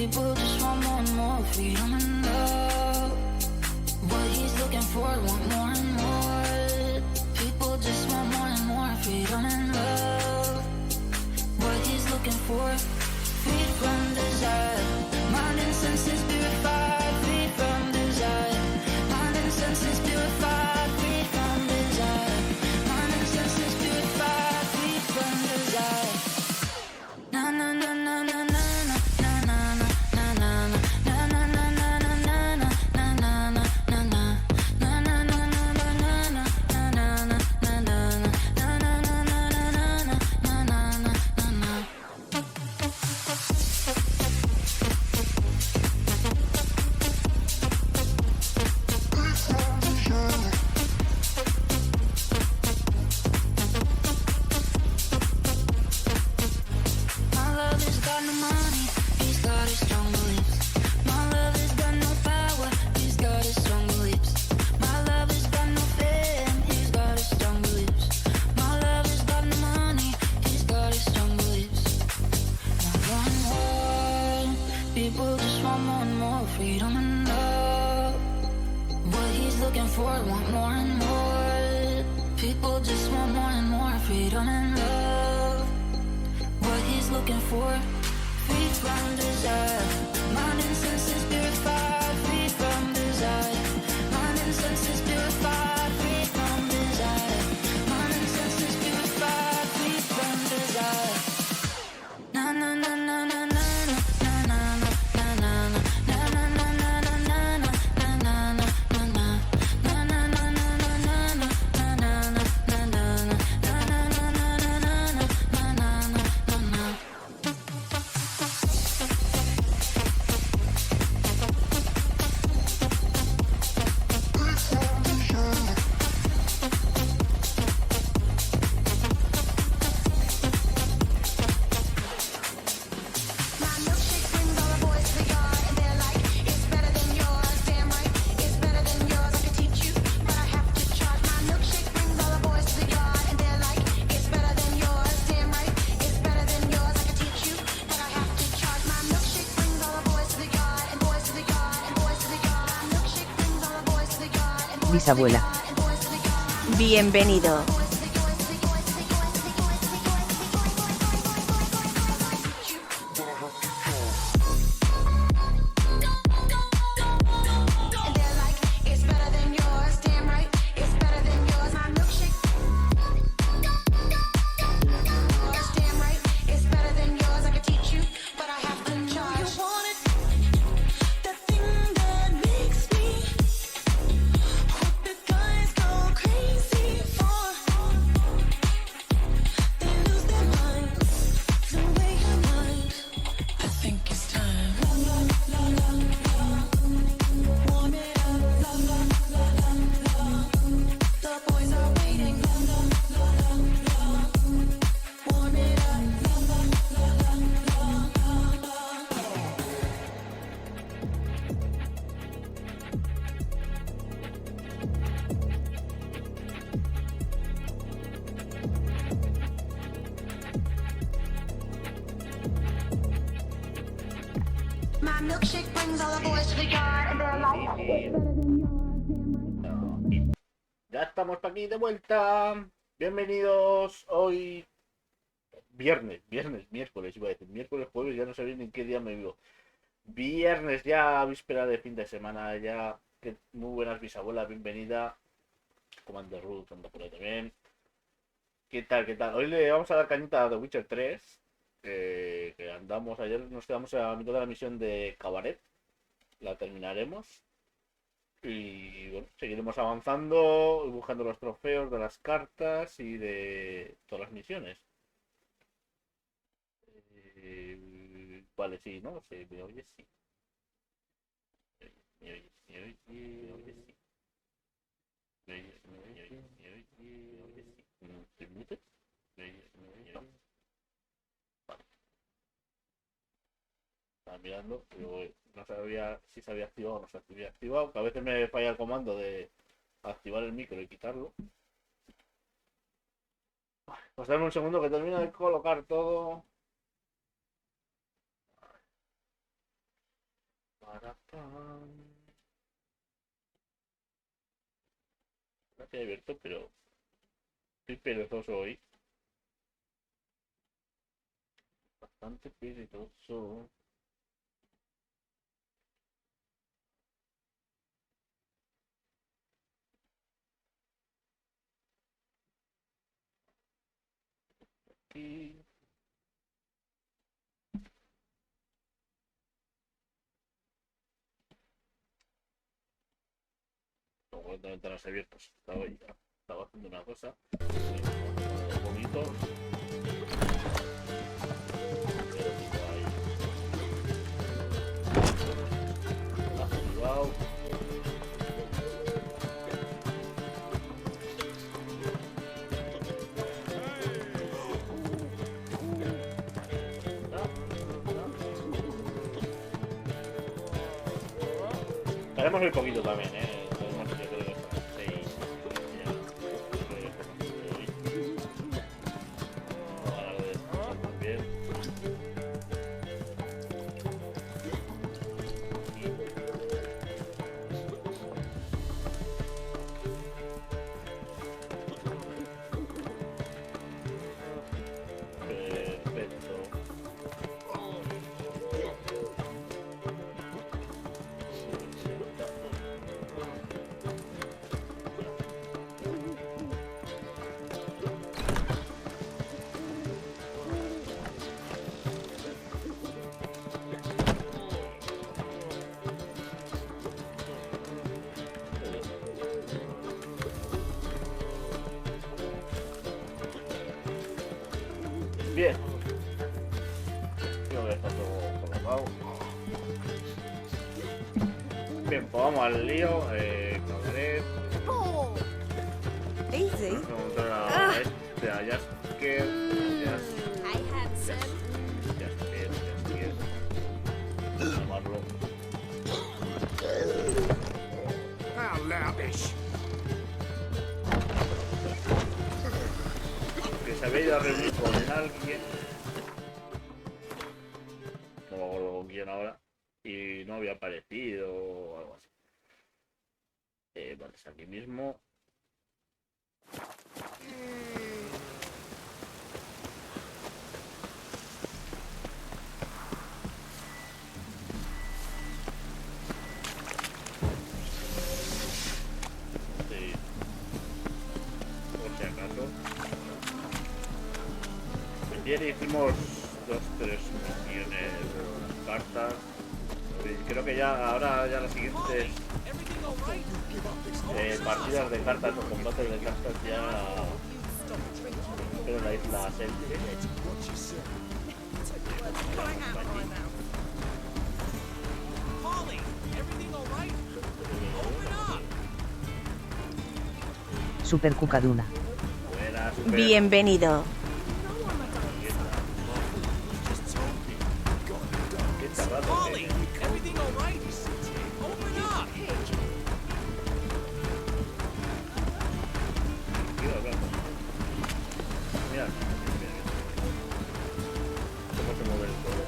People just want more and more freedom and love. What he's looking for, want more and more. People just want more and more freedom and love. What he's looking for, freed from desire. Mind and senses purified, free from desire. Mind and senses purified, free from desire. Mind and senses purified, free from desire. Na na na na na na. Bisabuela. Bienvenido. Ya estamos aquí de vuelta. Bienvenidos hoy miércoles, iba a decir miércoles, jueves, ya no sé bien en qué día me vivo. Viernes ya, víspera de fin de semana ya. Muy buenas, bisabuela, bienvenida. Commander Ruth anda por ahí también. ¿Qué tal, qué tal? Hoy le vamos a dar cañita a The Witcher 3. Que andamos, ayer nos quedamos a mitad de la misión de Cabaret. La terminaremos. Y bueno, seguiremos avanzando y buscando los trofeos de las cartas y de todas las misiones. Vale, sí, ¿no? Sí, me oyes, sí. Me oyes, me oyes, me oyes, sí. Me oyes, me oyes, me oyes, me oyes, sí. ¿Te mutes? Me oyes, me oyes. Vale. Estaba mirando, pero no sabía si se había activado o no se había activado, que a veces me falla el comando de activar el micro y quitarlo. Pues dame un segundo que termino de colocar todo. No te he abierto, pero estoy perezoso hoy. Bastante perezoso. Aquí. Tengo 40 ventanas abiertas. Estaba haciendo una cosa. Un poquito. Activado. Haremos muy poquito también, Podemos, yo creo que hasta las 6. Ya. Creo que es por hoy. Ahora lo de descansar también. Perfecto. Bien. Creo que está todo colocado. Bien, pues vamos al lío. Cabaret. Easy. Vamos a encontrar a este, a Jasker. Hey, handsome. Jasker. Llamarlo. How loutish. Que se había ido a reunir con alguien. No me acuerdo con quién ahora. Y no había aparecido o algo así. Vale, es aquí mismo. Sí. Por si acaso. Ayer hicimos 2-3 misiones de cartas. Creo que ya ahora ya las siguientes partidas de cartas o combates de cartas ya pero en la isla Selke. Super Cucaduna. Buena, super. Bienvenido. Qué charrato, Mira, cómo se mueve el todo.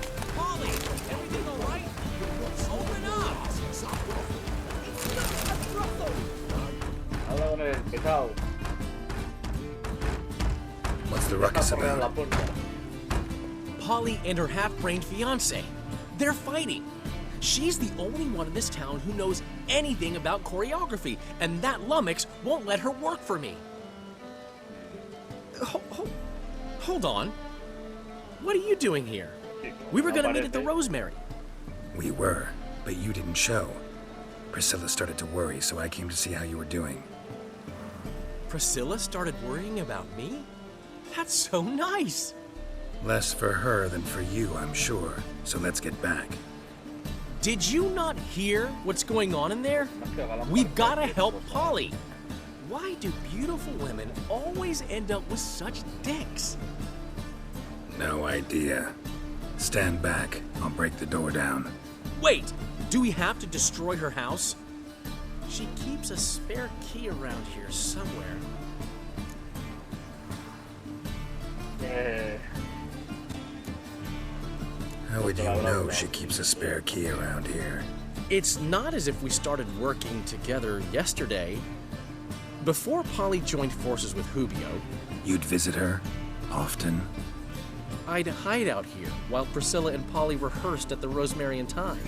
Habla con el pesado. What's the ruckus Está cerrada la about? puerta. Polly and her half-brained fiance. They're fighting. She's the only one in this town who knows anything about choreography, and that lummox won't let her work for me. Hold on. What are you doing here? We were gonna meet at the Rosemary. We were, but you didn't show. Priscilla started to worry, so I came to see how you were doing. Priscilla started worrying about me? That's so nice. Less for her than for you, I'm sure. So let's get back. Did you not hear what's going on in there? We've gotta help Polly. Why do beautiful women always end up with such dicks? No idea. Stand back. I'll break the door down. Wait, do we have to destroy her house? She keeps a spare key around here somewhere. How would you know she keeps a spare key around here? It's not as if we started working together yesterday. Before Polly joined forces with Hubio, You'd visit her? Often? I'd hide out here while Priscilla and Polly rehearsed at the Rosemary and Thyme.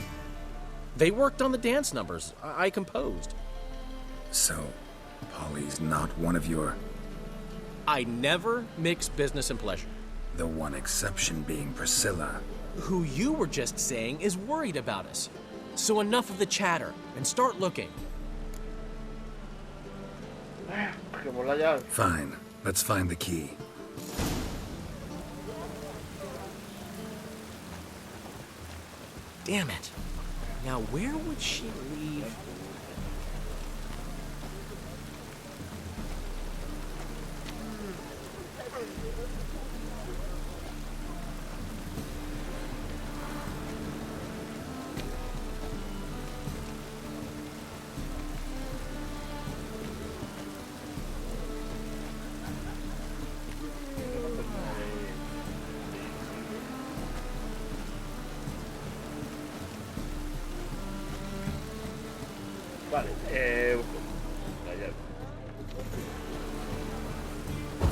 They worked on the dance numbers. I composed. So, Polly's not one of your... I never mix business and pleasure. The one exception being Priscilla. Who you were just saying is worried about us. So enough of the chatter and start looking. Cogemos la llave. Fine. Let's find the key. Damn it. Now where would she leave? Vale, la llave.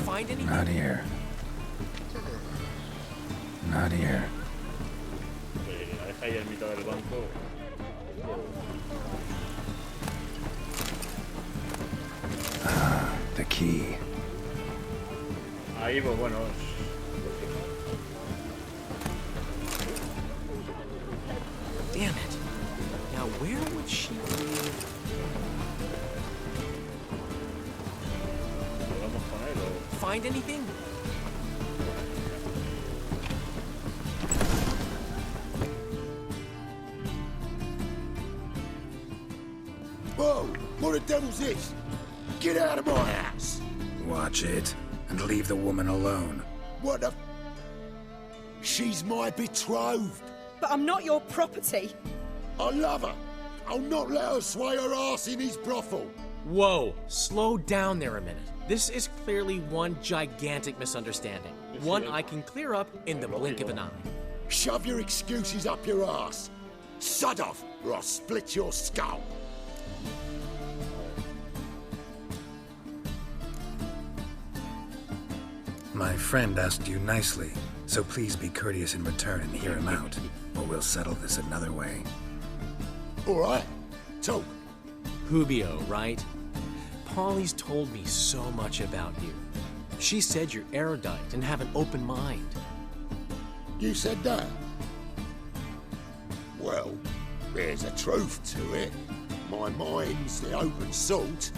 Find anything? Not here. Not here. La deja ahí en mitad del banco. The key. Ahí, pues bueno. Damn it. Now where would she leave? Vamos con él o... Find anything? Whoa! What the devil's this? Get out of my house! Watch it, and leave the woman alone. What the... She's my betrothed. But I'm not your property. I love her. I'll not let her sway her ass in his brothel. Whoa, slow down there a minute. This is clearly one gigantic misunderstanding. One I can clear up in the blink of an eye. Shove your excuses up your ass. Sod off, or I'll split your skull. My friend asked you nicely, so please be courteous in return and hear him out, or we'll settle this another way. All right, talk. Hubio, right? Polly's told me so much about you. She said you're erudite and have an open mind. You said that? Well, there's a truth to it. My mind's the open salt,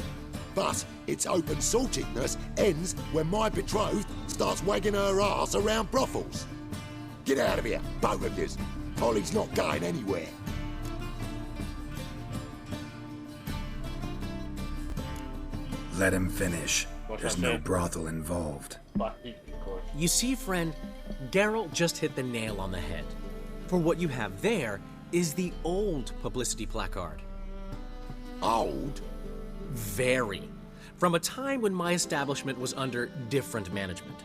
but its open saltedness ends when my betrothed starts wagging her ass around brothels. Get out of here, both of yous. Polly's not going anywhere. Let him finish. There's no brothel involved. Pacíficos. You see, friend, Geralt just hit the nail on the head. For what you have there is the old publicity placard. Old? Very. From a time when my establishment was under different management.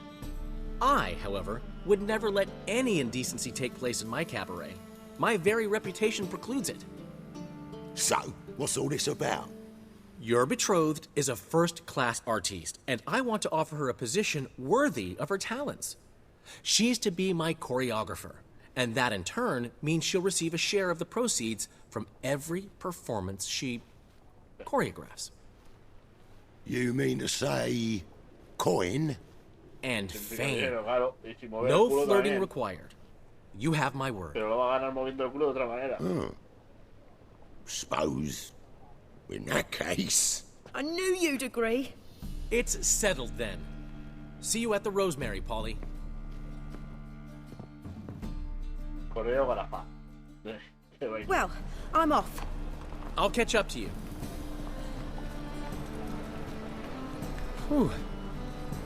I, however, would never let any indecency take place in my cabaret. My very reputation precludes it. So, what's all this about? Your betrothed is a first-class artiste, and I want to offer her a position worthy of her talents. She's to be my choreographer, and that in turn means she'll receive a share of the proceeds from every performance she choreographs. You mean to say... coin? And fame. Dinero, claro. Y si mover el No culo flirting también. required. You have my word. Pero lo va a ganar moviendo el culo de otra manera. Suppose... in that case... I knew you'd agree. It's settled then. See you at the Rosemary, Polly. Correo garapa. Well, I'm off. I'll catch up to you. Whew.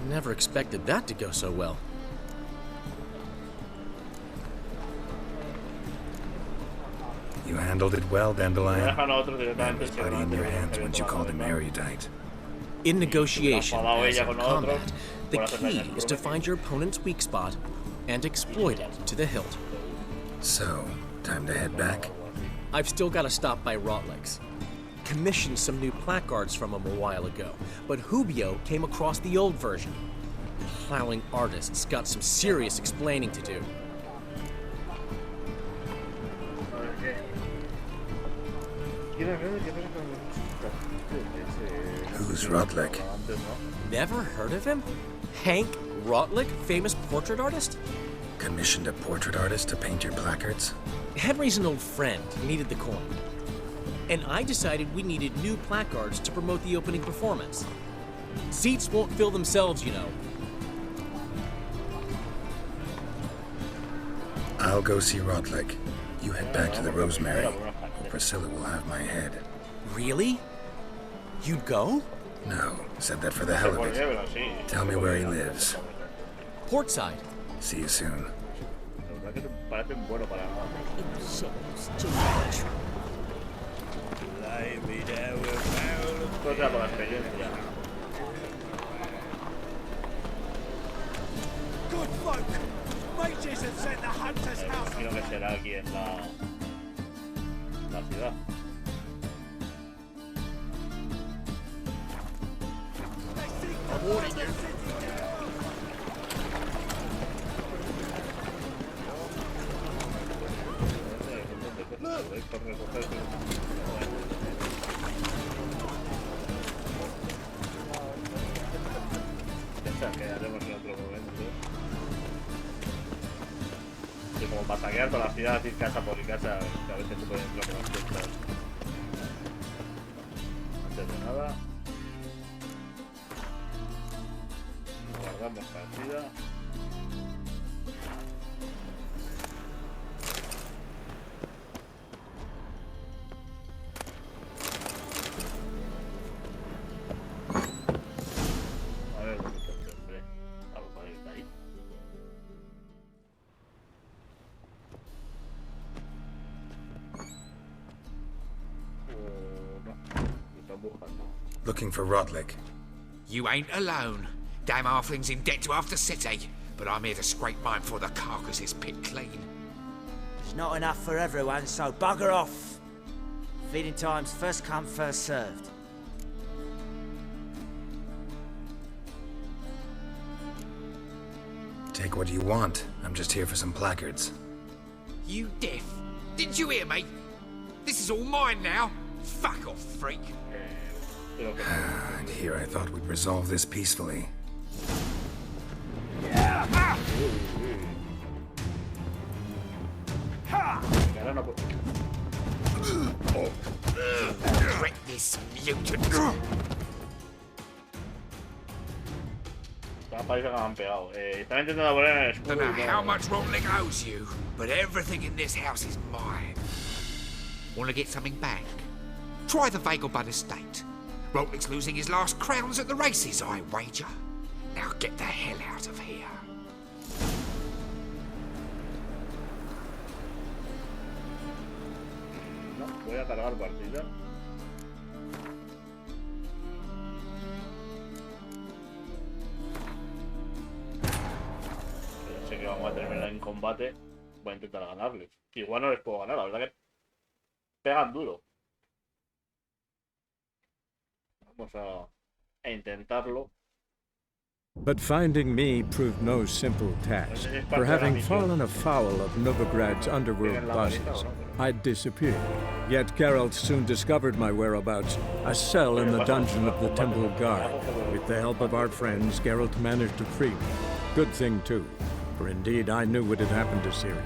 Never expected that to go so well. You handled it well, Dandelion. Dejan a otros Man directamente. was putty in your hands once you called him erudite. In negotiation, Enfadado as ella in con otro, combat, the por hacer key daño a su is to promesa. find your opponent's weak spot and exploit it to the hilt. So, time to head back? I've still got to stop by Rotlick's. Commissioned some new placards from him a while ago, but Hubio came across the old version. Plowing artists got some serious explaining to do. Who's Rotlick? Never heard of him? Hank Rotlick, famous portrait artist? Commissioned a portrait artist to paint your placards? Henry's an old friend, needed the coin. And I decided we needed new placards to promote the opening performance. Seats won't fill themselves, you know. I'll go see Rotlick. You head back to the Rosemary, or Priscilla will have my head. Really? You'd go? No, said that for the hell of it. Tell me where he lives. Portside. See you soon. Good folk! Mages have set the hunter's house. Imagino que será aquí en la ciudad. I'm warning you. Que haremos en otro momento. Y como para saquear toda la ciudad, ir casa por casa, que a veces se pueden entrar con las puertas. Antes de nada, guardamos partida. A ver dónde está este hombre. Algo para ir de ahí. No, me están buscando. Looking for Rotlick. You ain't alone. Damn halfling's in debt to half the city, but I'm here to scrape mine before the carcass is picked clean. There's not enough for everyone, so bugger off. Feeding time's first come, first served. Take what you want. I'm just here for some placards. You deaf? Didn't you hear me? This is all mine now. Fuck off, freak. And here I thought we'd resolve this peacefully. Wreck this mutant. Parece que me han pegado. Están intentando poner en el escudo. Don't know how much Rotlick owes you, but everything in this house is mine. Want to get something back? Try the Vagelbud estate. Rotlick's losing his last crowns at the races, I wager. Now get the hell out of here. No, voy a cargar partida. Pero sé que vamos a terminar en combate. Voy a intentar ganarles. Igual no les puedo ganar, la verdad que pegan duro. Vamos a intentarlo. But finding me proved no simple task. For having fallen afoul of Novigrad's underworld bosses, I'd disappeared. Yet Geralt soon discovered my whereabouts, a cell in the dungeon of the Temple Guard. With the help of our friends, Geralt managed to free me. Good thing, too, for indeed I knew what had happened to Ciri.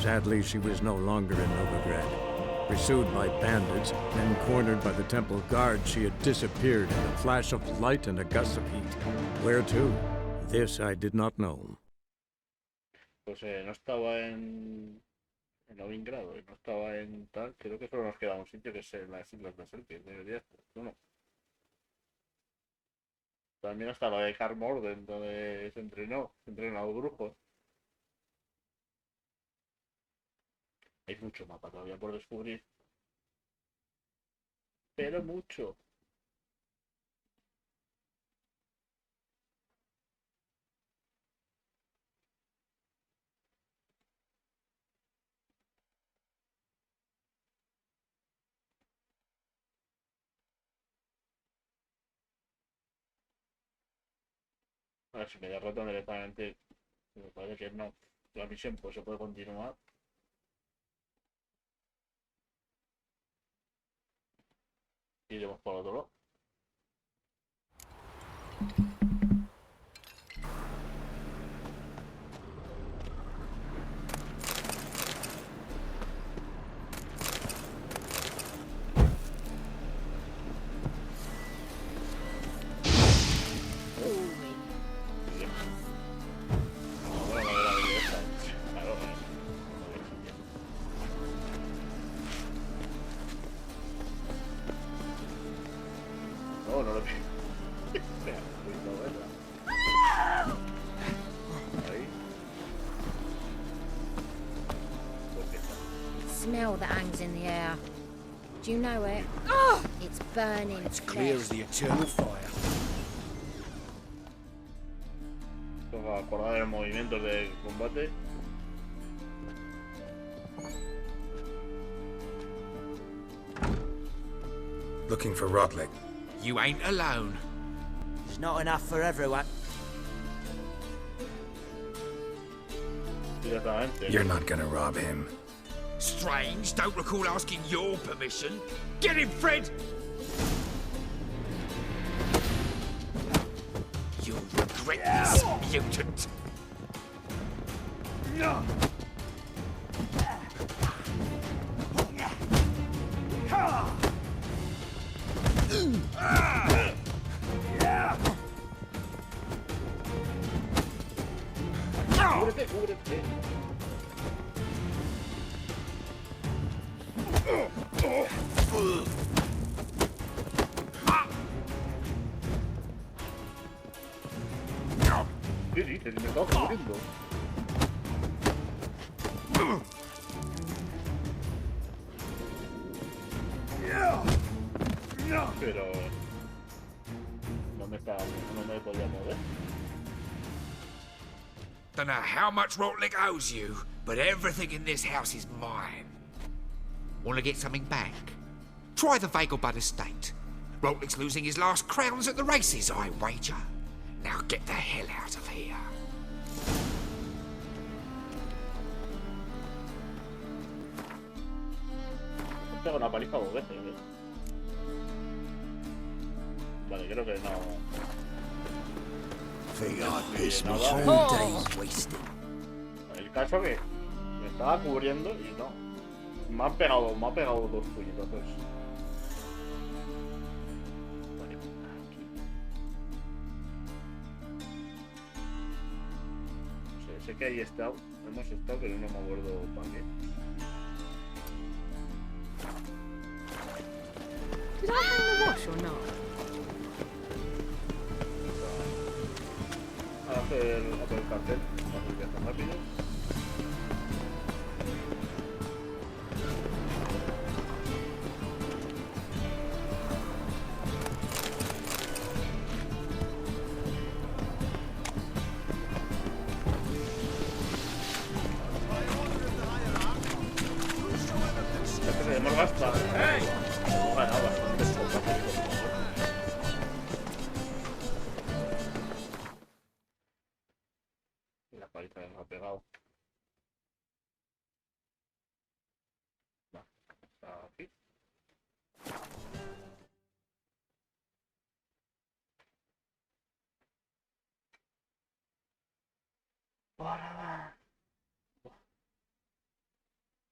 Sadly, she was no longer in Novigrad. Pursued by bandits, then cornered by the Temple Guard, she had disappeared in a flash of light and a gust of heat. Where to? This I did not know. Pues no estaba en Novigrado, no estaba en tal. Creo que solo nos queda un sitio que es en las Islas de Selkie. Debería estar uno. También hasta lo de Carmorden, donde se entrenó a los brujos. Hay mucho mapa todavía por descubrir. Pero mucho. A ver si me derrotan directamente. Me parece que no. La misión pues se puede continuar. Iremos por otro lado. No, no lo veo. Espera, voy a verla. Ahí. ¿Por qué está? Smell that hangs in the air. Do you know it? It's burning. It's clear as the eternal fire. Tengo que acordar de los movimientos de combate. Looking for Rotlick. You ain't alone. There's not enough for everyone. Directamente. You're not gonna rob him. Strange, don't recall asking your permission. Get him, Fred! You'll regret this, mutant. No! Cúbrete, cúbrete. ¿Qué dices? Me estaba cubriendo. Pero no me podía mover. Don't know how much Rotlick owes you, but everything in this house is mine. Want to get something back? Try the Vagelbud estate. Rotlick's losing his last crowns at the races, I wager. Now get the hell out of here. Me pega una paliza dos veces, ¿eh? Vale, creo que no. Think I pissed my Nada. whole day's wasted. El caso que me estaba cubriendo y no. Me ha pegado dos puñetazos. Vale, aquí. No sé, sé que ahí hemos estado, pero no me acuerdo para qué. Did I hang the wash or not? A hacer el cartel, para hacer viajes rápido. Hemos gastado. Hemos ganado bastantes combates. Y la paliza nos ha pegado. No, está aquí.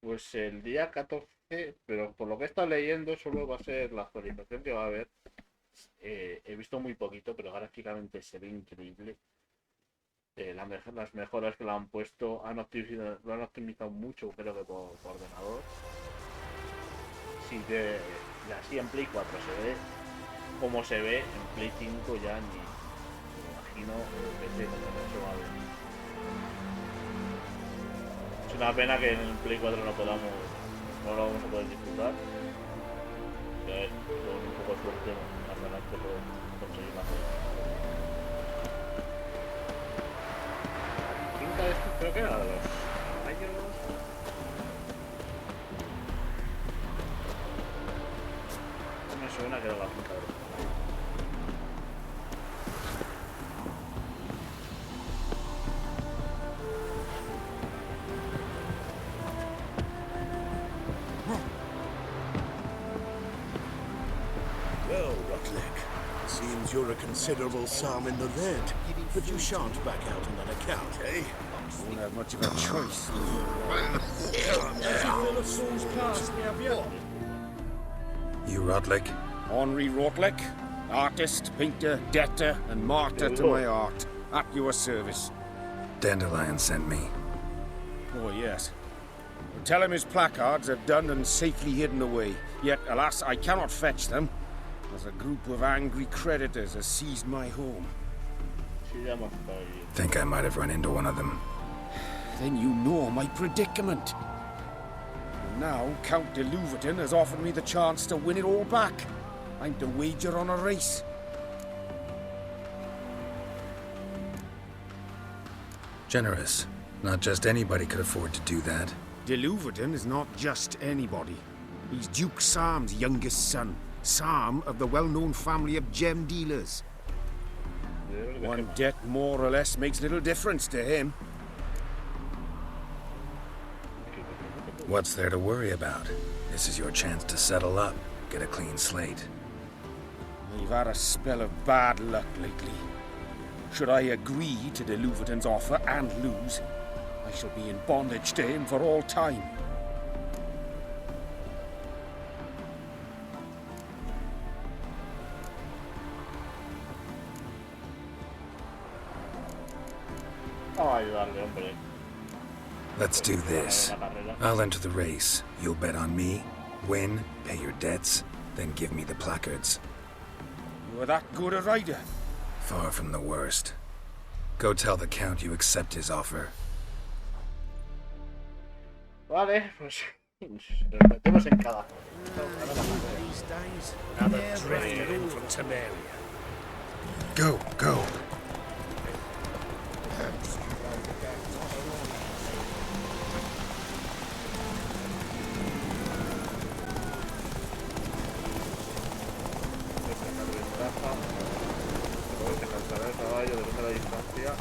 Pues el día 14, pero por lo que he estado leyendo solo va a ser la actualización que va a haber. He visto muy poquito, pero gráficamente se ve increíble. Las mejoras que lo han puesto lo han optimizado mucho, creo que por ordenador. Sí, y así en Play 4 se ve como se ve, en Play 5 ya ni me imagino PC como no se va a ver. Es una pena que en el Play 4 no lo vamos a poder disfrutar. Que con un poco de suerte más adelante puedo conseguir más. Pinta esto creo que era de los caballos. No me suena que era la pinta de los caballos. Rotlick. Seems you're a considerable sum in the red, but you shan't back out on that account, eh? Won't have much of a choice. You Rotlick? Henri Rotlick, artist, painter, debtor, and martyr to my art. At your service. Dandelion sent me. Oh, yes. Tell him his placards are done and safely hidden away. Yet, alas, I cannot fetch them, as a group of angry creditors has seized my home. Think I might have run into one of them. Then you know my predicament. And now, Count de Louverton has offered me the chance to win it all back. I'm to wager on a race. Generous. Not just anybody could afford to do that. De Louverton is not just anybody. He's Duke Sam's youngest son. Sam of the well-known family of gem dealers. One debt more or less makes little difference to him. What's there to worry about? This is your chance to settle up, get a clean slate. I've had a spell of bad luck lately. Should I agree to de Louverton's offer and lose, I shall be in bondage to him for all time. Let's do this. I'll enter the race. You'll bet on me, win, pay your debts, then give me the placards. You're that good a rider? Far from the worst. Go tell the Count you accept his offer. Vale, pues nos metemos en cada. Another drifter in from Temeria. Go, go. Depende de la distancia.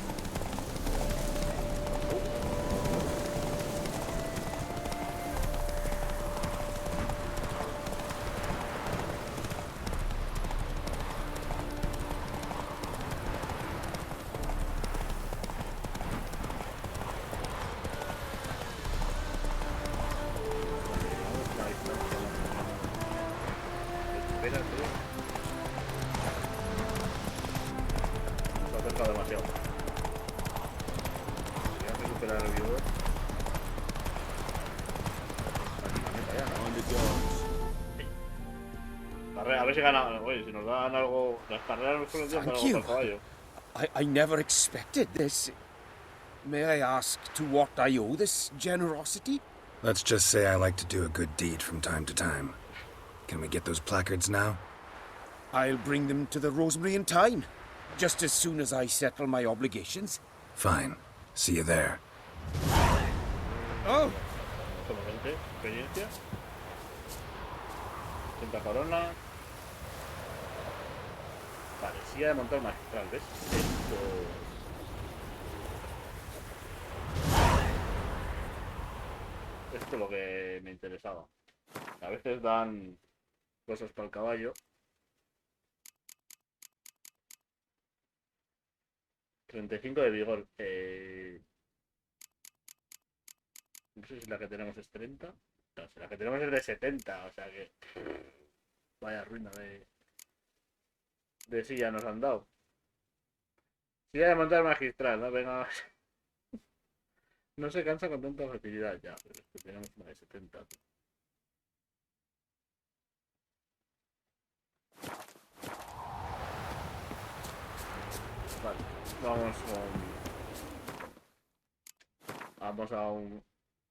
A ver si gana. Oye, si nos dan algo. Las carreras nos suelen dar algo para el caballo. I never expected this. May I ask to what I owe this generosity? Let's just say I like to do a good deed from time to time. Can we get those placards now? I'll bring them to the Rosemary in time, just as soon as I settle my obligations. Fine. See you there. Oh! Solamente experiencia. 80 coronas. Vale, silla de montar magistral, ¿ves? Esto es lo que me interesaba. A veces dan cosas para el caballo. 35 de vigor. No sé si la que tenemos es 30. No, si la que tenemos es de 70, o sea que... Vaya ruina de silla nos han dado. Silla de montar magistral, ¿no? Venga. No se cansa con tanta facilidad ya, pero es que tenemos una de 70. Vale, vamos a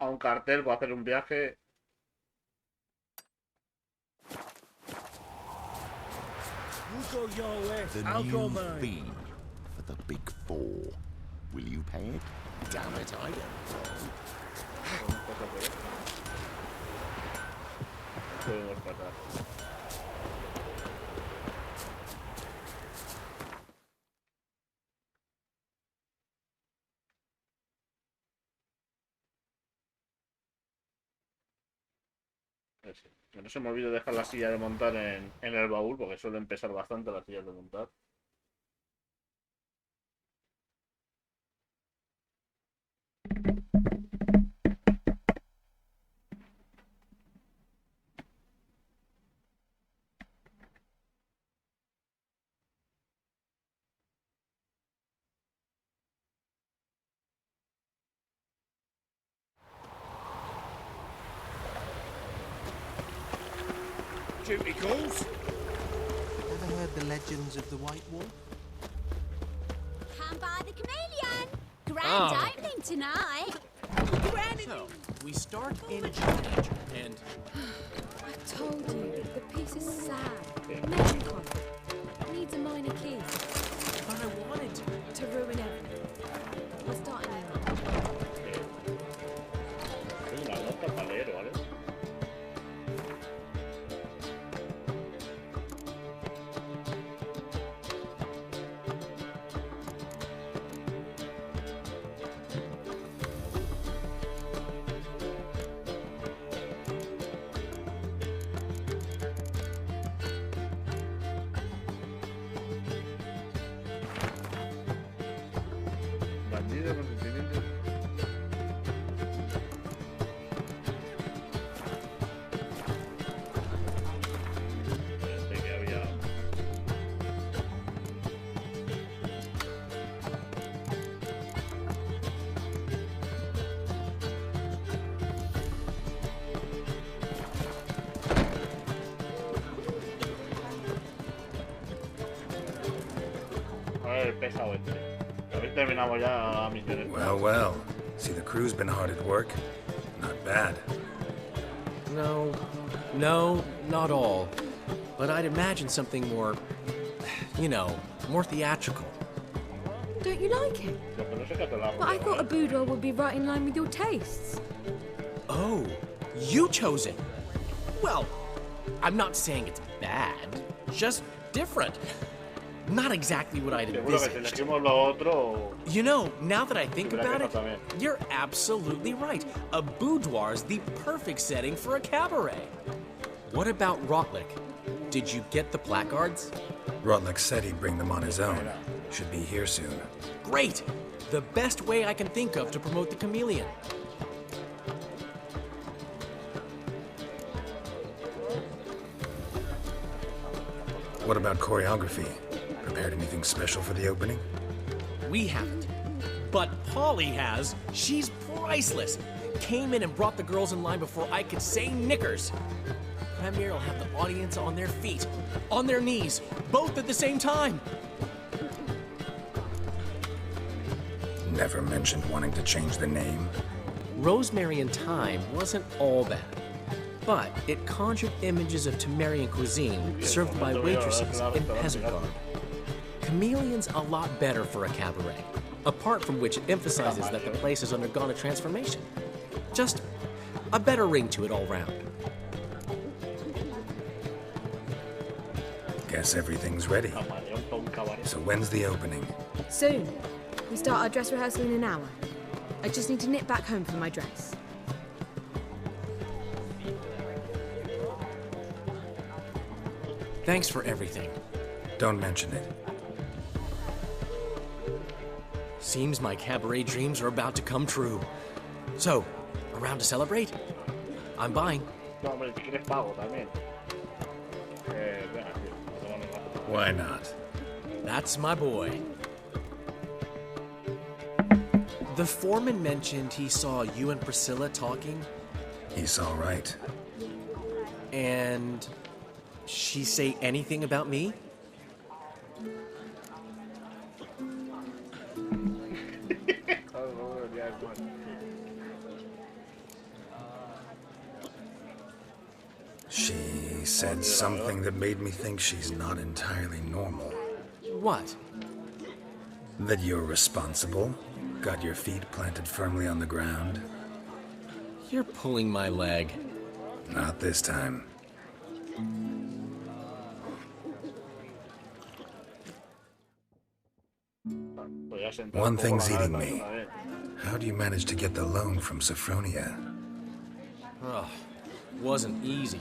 un cartel para hacer un viaje. You go your way, The I'll go new mine. fee for the big four. Will you pay it? Damn it, I Podemos pasar. Que no se me olvide dejar la silla de montar en el baúl, porque suelen pesar bastante las sillas de montar. Duty calls. Ever heard the legends of the White Wolf? Come by the chameleon. Grand opening tonight. So, we start in Japan, and... I've told you, the piece is sad. Melancholy. Needs a minor key. But I wanted to ruin everything. We'll start in Una nota para leer, ¿vale? Bandido con sentimientos. Que había. A ver, pesado este. A ver, terminamos ya misiones. Well, well. See, the crew's been hard at work. Not bad. No, not all. But I'd imagine something more, you know, more theatrical. Don't you like it? But I thought a boudoir would be right in line with your tastes. Oh, you chose it. Well, I'm not saying it's bad, just different. Not exactly what I'd envisaged. You know, now that I think about it, you're absolutely right. A boudoir's the perfect setting for a cabaret. What about Rotlick? Did you get the placards? Rotlick said he'd bring them on his own. Should be here soon. Great! The best way I can think of to promote the chameleon. What about choreography? Prepared anything special for the opening? We haven't. But Polly has. She's priceless. Came in and brought the girls in line before I could say knickers. Premiere will have the audience on their feet, on their knees, both at the same time. Never mentioned wanting to change the name. Rosemary and Thyme wasn't all bad, but it conjured images of Temerian cuisine served by waitresses in peasant garb. Chameleon's a lot better for a cabaret, apart from which it emphasizes that the place has undergone a transformation. Just a better ring to it all round. Guess everything's ready. So when's the opening? Soon. We start our dress rehearsal in an hour. I just need to nip back home for my dress. Thanks for everything. Don't mention it. Seems my cabaret dreams are about to come true. So, around to celebrate? I'm buying. Why not? That's my boy. The foreman mentioned he saw you and Priscilla talking. He's all right. And she say anything about me? She said something that made me think she's not entirely normal. What? That you're responsible, got your feet planted firmly on the ground. You're pulling my leg. Not this time. One thing's eating me. How do you manage to get the loan from Sophronia? Oh, wasn't easy.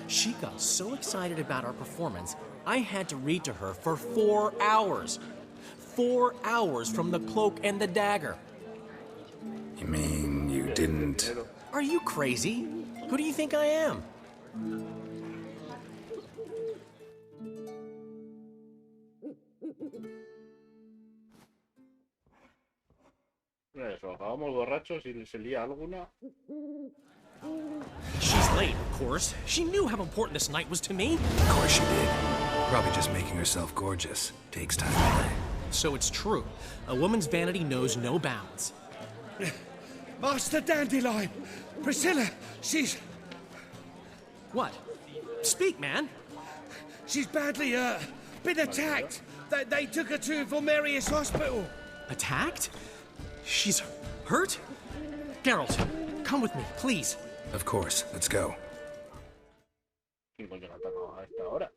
She got so excited about our performance, I had to read to her for 4 hours. 4 hours from The Cloak and the Dagger. You mean you didn't... Are you crazy? Who do you think I am? Eso, acabamos borrachos y se lía alguna. She's late, of course. She knew how important this night was to me. Of course she did. Probably just making herself gorgeous. Takes time to play. So it's true. A woman's vanity knows no bounds. Master Dandelion! Priscilla, she's... What? Speak, man. She's badly, been attacked. They took her to Vulmerius Hospital. Attacked? She's hurt? Geralt, come with me, please. Of course. Let's go. ¿Quién coño la ha atacado a esta hora?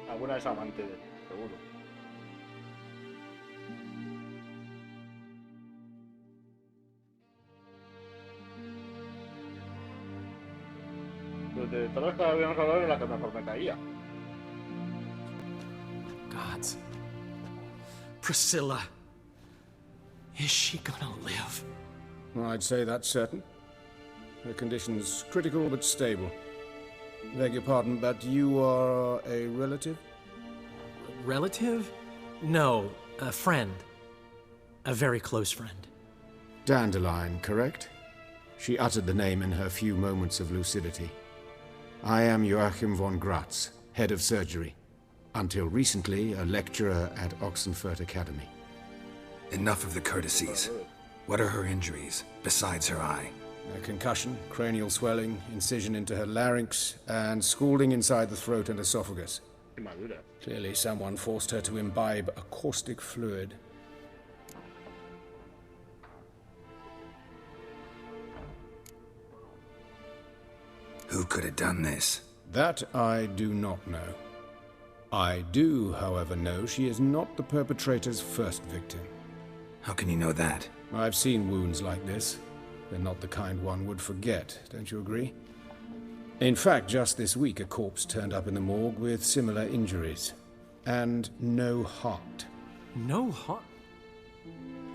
Alguna es amante de él, seguro. De todas las que habíamos hablado era la que mejor me caía. Gods. Priscilla. Is she gonna live? I'd say that's certain. Her condition's critical but stable. Beg your pardon, but you are a relative? Relative? No, a friend. A very close friend. Dandelion, correct? She uttered the name in her few moments of lucidity. I am Joachim von Gratz, head of surgery. Until recently, a lecturer at Oxenfurt Academy. Enough of the courtesies. What are her injuries, besides her eye? A concussion, cranial swelling, incision into her larynx, and scalding inside the throat and esophagus. Clearly someone forced her to imbibe a caustic fluid. Who could have done this? That I do not know. I do, however, know she is not the perpetrator's first victim. How can you know that? I've seen wounds like this. They're not the kind one would forget, don't you agree? In fact, just this week, a corpse turned up in the morgue with similar injuries. And no heart. No heart?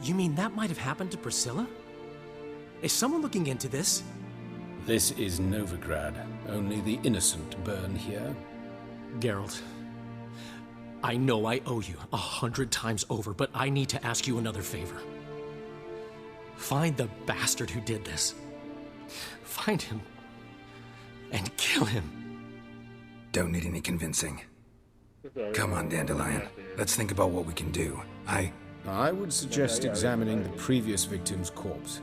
You mean that might have happened to Priscilla? Is someone looking into this? This is Novigrad. Only the innocent burn here. Geralt, I know I owe you 100 times over, but I need to ask you another favor. Find the bastard who did this. Find him and kill him. Don't need any convincing. Come on, Dandelion. Let's think about what we can do. I would suggest examining the previous victim's corpse.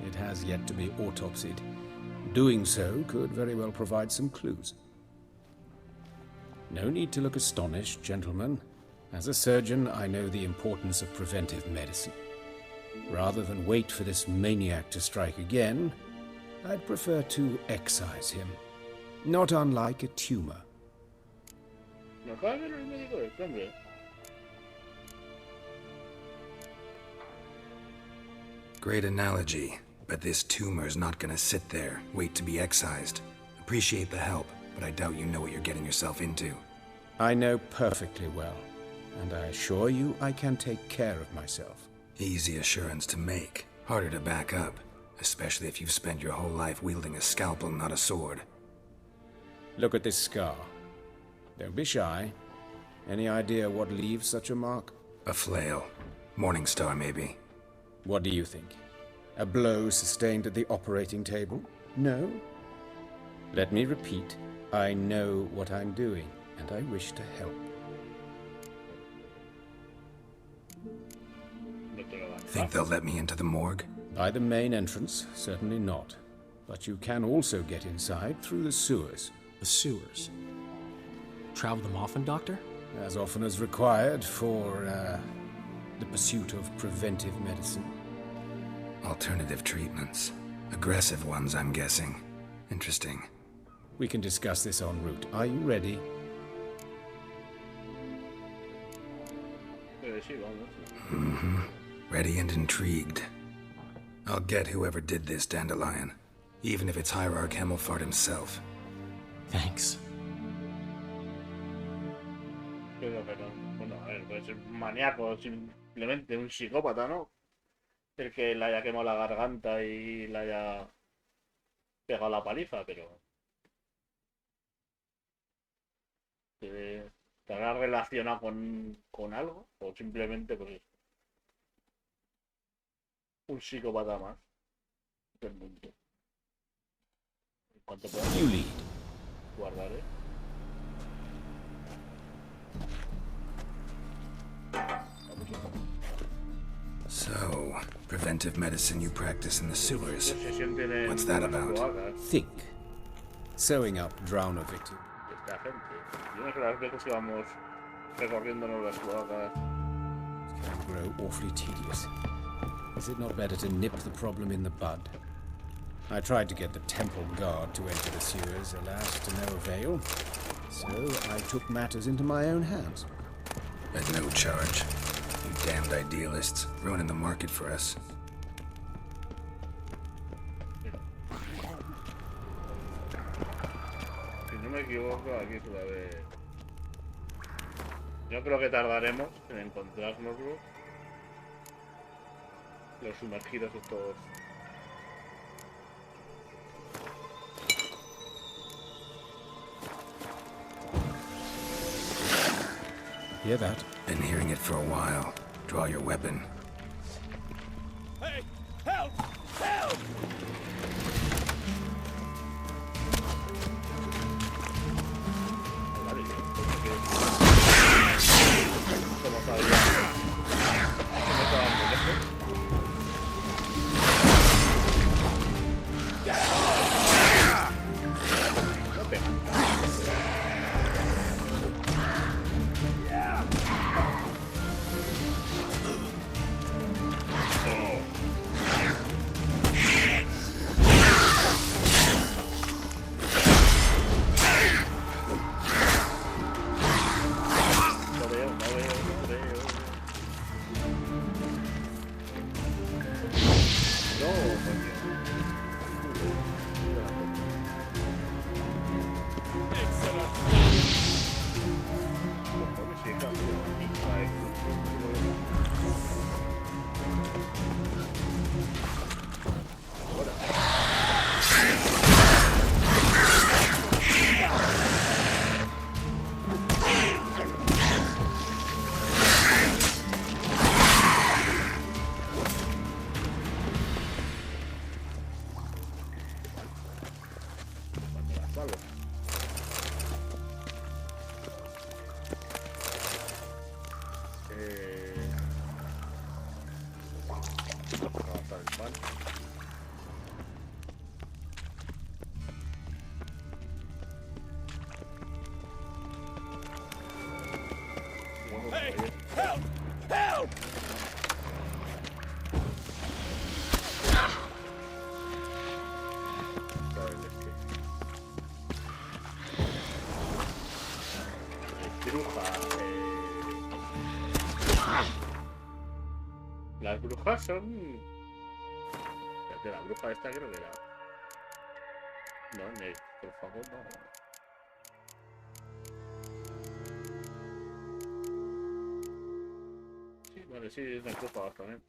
It has yet to be autopsied. Doing so could very well provide some clues. No need to look astonished, gentlemen. As a surgeon, I know the importance of preventive medicine. Rather than wait for this maniac to strike again, I'd prefer to excise him. Not unlike a tumor. Great analogy, but this tumor's not gonna sit there, wait to be excised. Appreciate the help, but I doubt you know what you're getting yourself into. I know perfectly well, and I assure you I can take care of myself. Easy assurance to make, harder to back up, especially if you've spent your whole life wielding a scalpel, not a sword. Look at this scar. Don't be shy. Any idea what leaves such a mark? A flail. Morning Star, maybe. What do you think? A blow sustained at the operating table? No? Let me repeat. I know what I'm doing, and I wish to help. Think they'll let me into the morgue? By the main entrance, certainly not. But you can also get inside through the sewers. The sewers? Travel them often, Doctor? As often as required for, the pursuit of preventive medicine. Alternative treatments. Aggressive ones, I'm guessing. Interesting. We can discuss this en route. Are you ready? Mm-hmm. Ready and intrigued. I'll get whoever did this, Dandelion. Even if it's Hierarch Hemmelfart himself. Thanks. Pero, bueno, a ver, puede ser un maníaco, simplemente un psicópata, ¿no? El que le haya quemado la garganta y le haya pegado la paliza, pero... ¿Estará relacionado con algo? ¿O simplemente pues un psicópata más del mundo? En cuanto pueda guardaré. So, preventive medicine you practice in the sewers. What's that about? Think. Sewing up drowner victims. Esta gente. Yo no sé las veces que vamos recorriéndonos las cloacas. It can grow awfully tedious. Is it not better to nip the problem in the bud? I tried to get the temple guard to enter the sewers, alas, to no avail. So I took matters into my own hands. At no charge. You damned idealists, ruining the market for us. Si no me equivoco, aquí se va a ver. Yo creo que tardaremos en encontrárnoslo. Los sumergidos estos. Hear that? Been hearing it for a while. Draw your weapon. Hey! Help! Help! Hey! Help! Help! Las brujas son... De la bruja esta creo que era... No, por favor, no. Sí, vale, sí, es necrófagas también.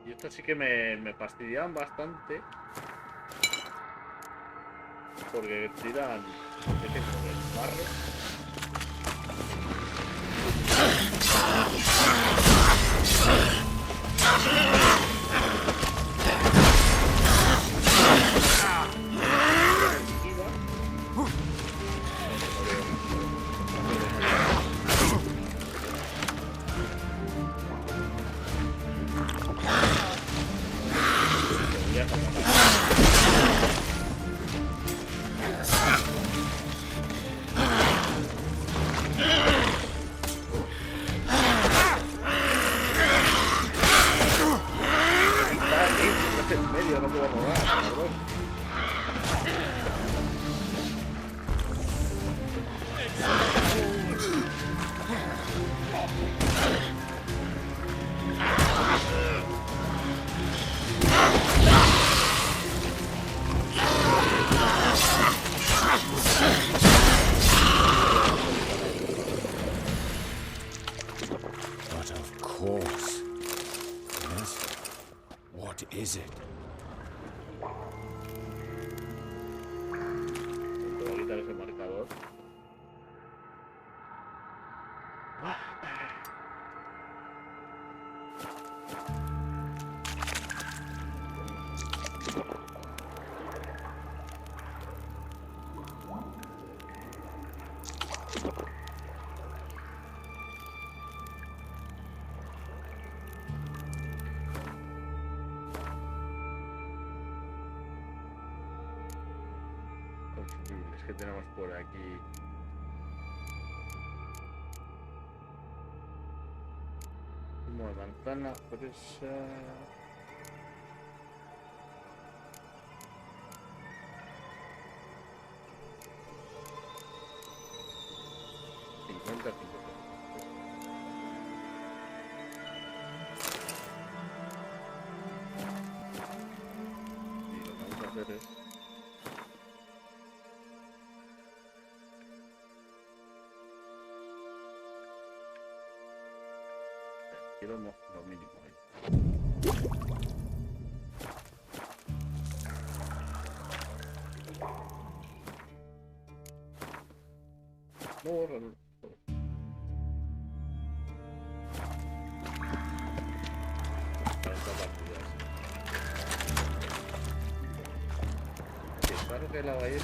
Y estas sí que me fastidian bastante. Porque tiran... ¿Qué tengo? El barro. But of course. Yes? What is it? Voy a quitar ese marcador. Consumibles que tenemos por aquí. Zumo de manzana, fresa. Y lo que vamos a hacer es quiero lo mínimo ahí. No, bórralo. Claro que la va a ir.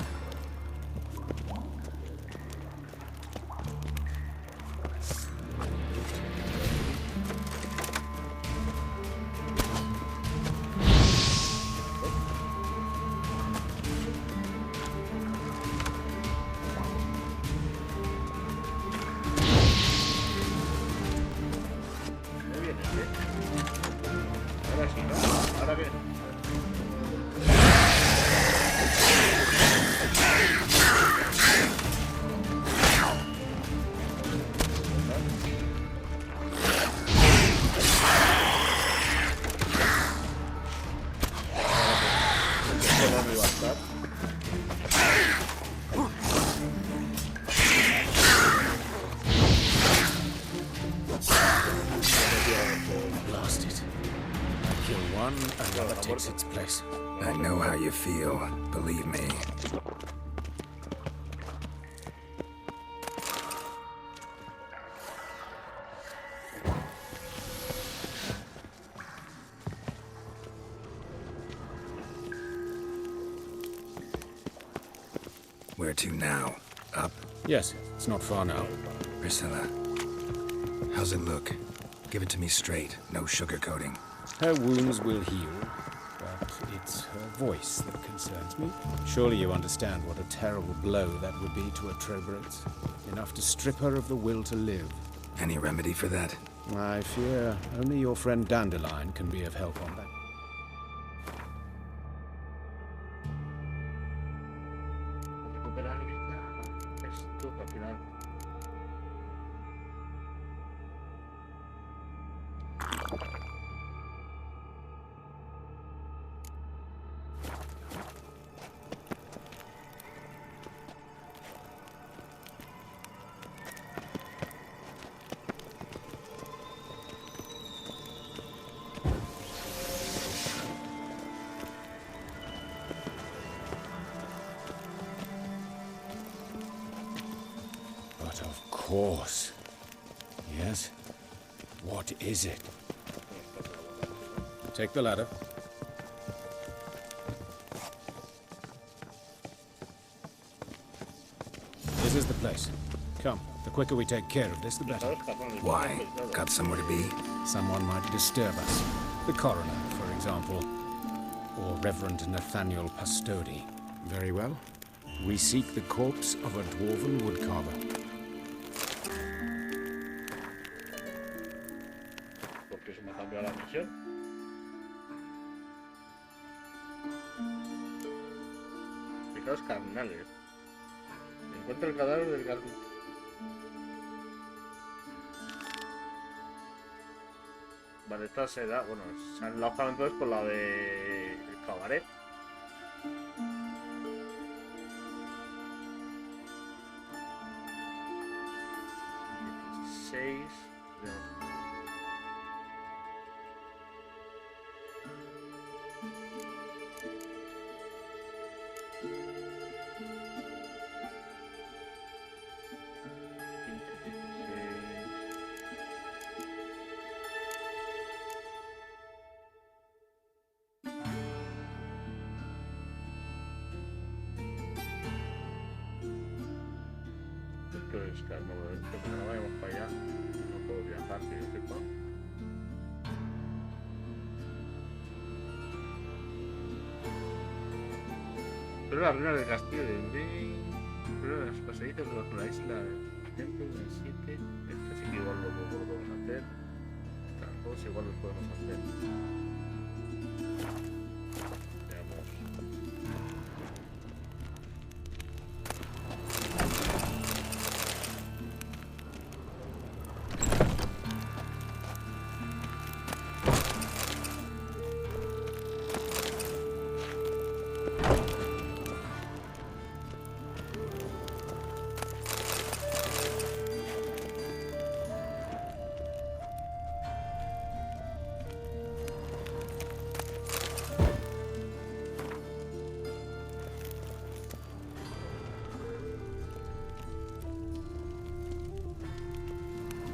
Takes its place. I know how you feel, believe me. Where to now? Up? Yes, it's not far now. Priscilla, how's it look? Give it to me straight, no sugarcoating. Her wounds will heal, but it's her voice that concerns me. Surely you understand what a terrible blow that would be to a Trobrenz. Enough to strip her of the will to live. Any remedy for that? I fear only your friend Dandelion can be of help on that. Of course. Yes? What is it? Take the ladder. This is the place. Come, the quicker we take care of this, the better. Why? Got somewhere to be? Someone might disturb us. The coroner, for example. Or Reverend Nathaniel Pastodi. Very well. We seek the corpse of a dwarven woodcarver. Porque se me ha cambiado la misión. Pecados carnales. Encuentra el cadáver del gato. Vale, esta será, bueno, se han enlazado entonces con la de el cabaret. Esto es que al momento que no vayamos para allá no puedo viajar, que yo sepa. Pero la ruina del castillo de Bey, pero los pasadizos de la isla del templo del 7, este sí que igual lo podemos hacer. Estas dos igual lo podemos hacer. Veamos.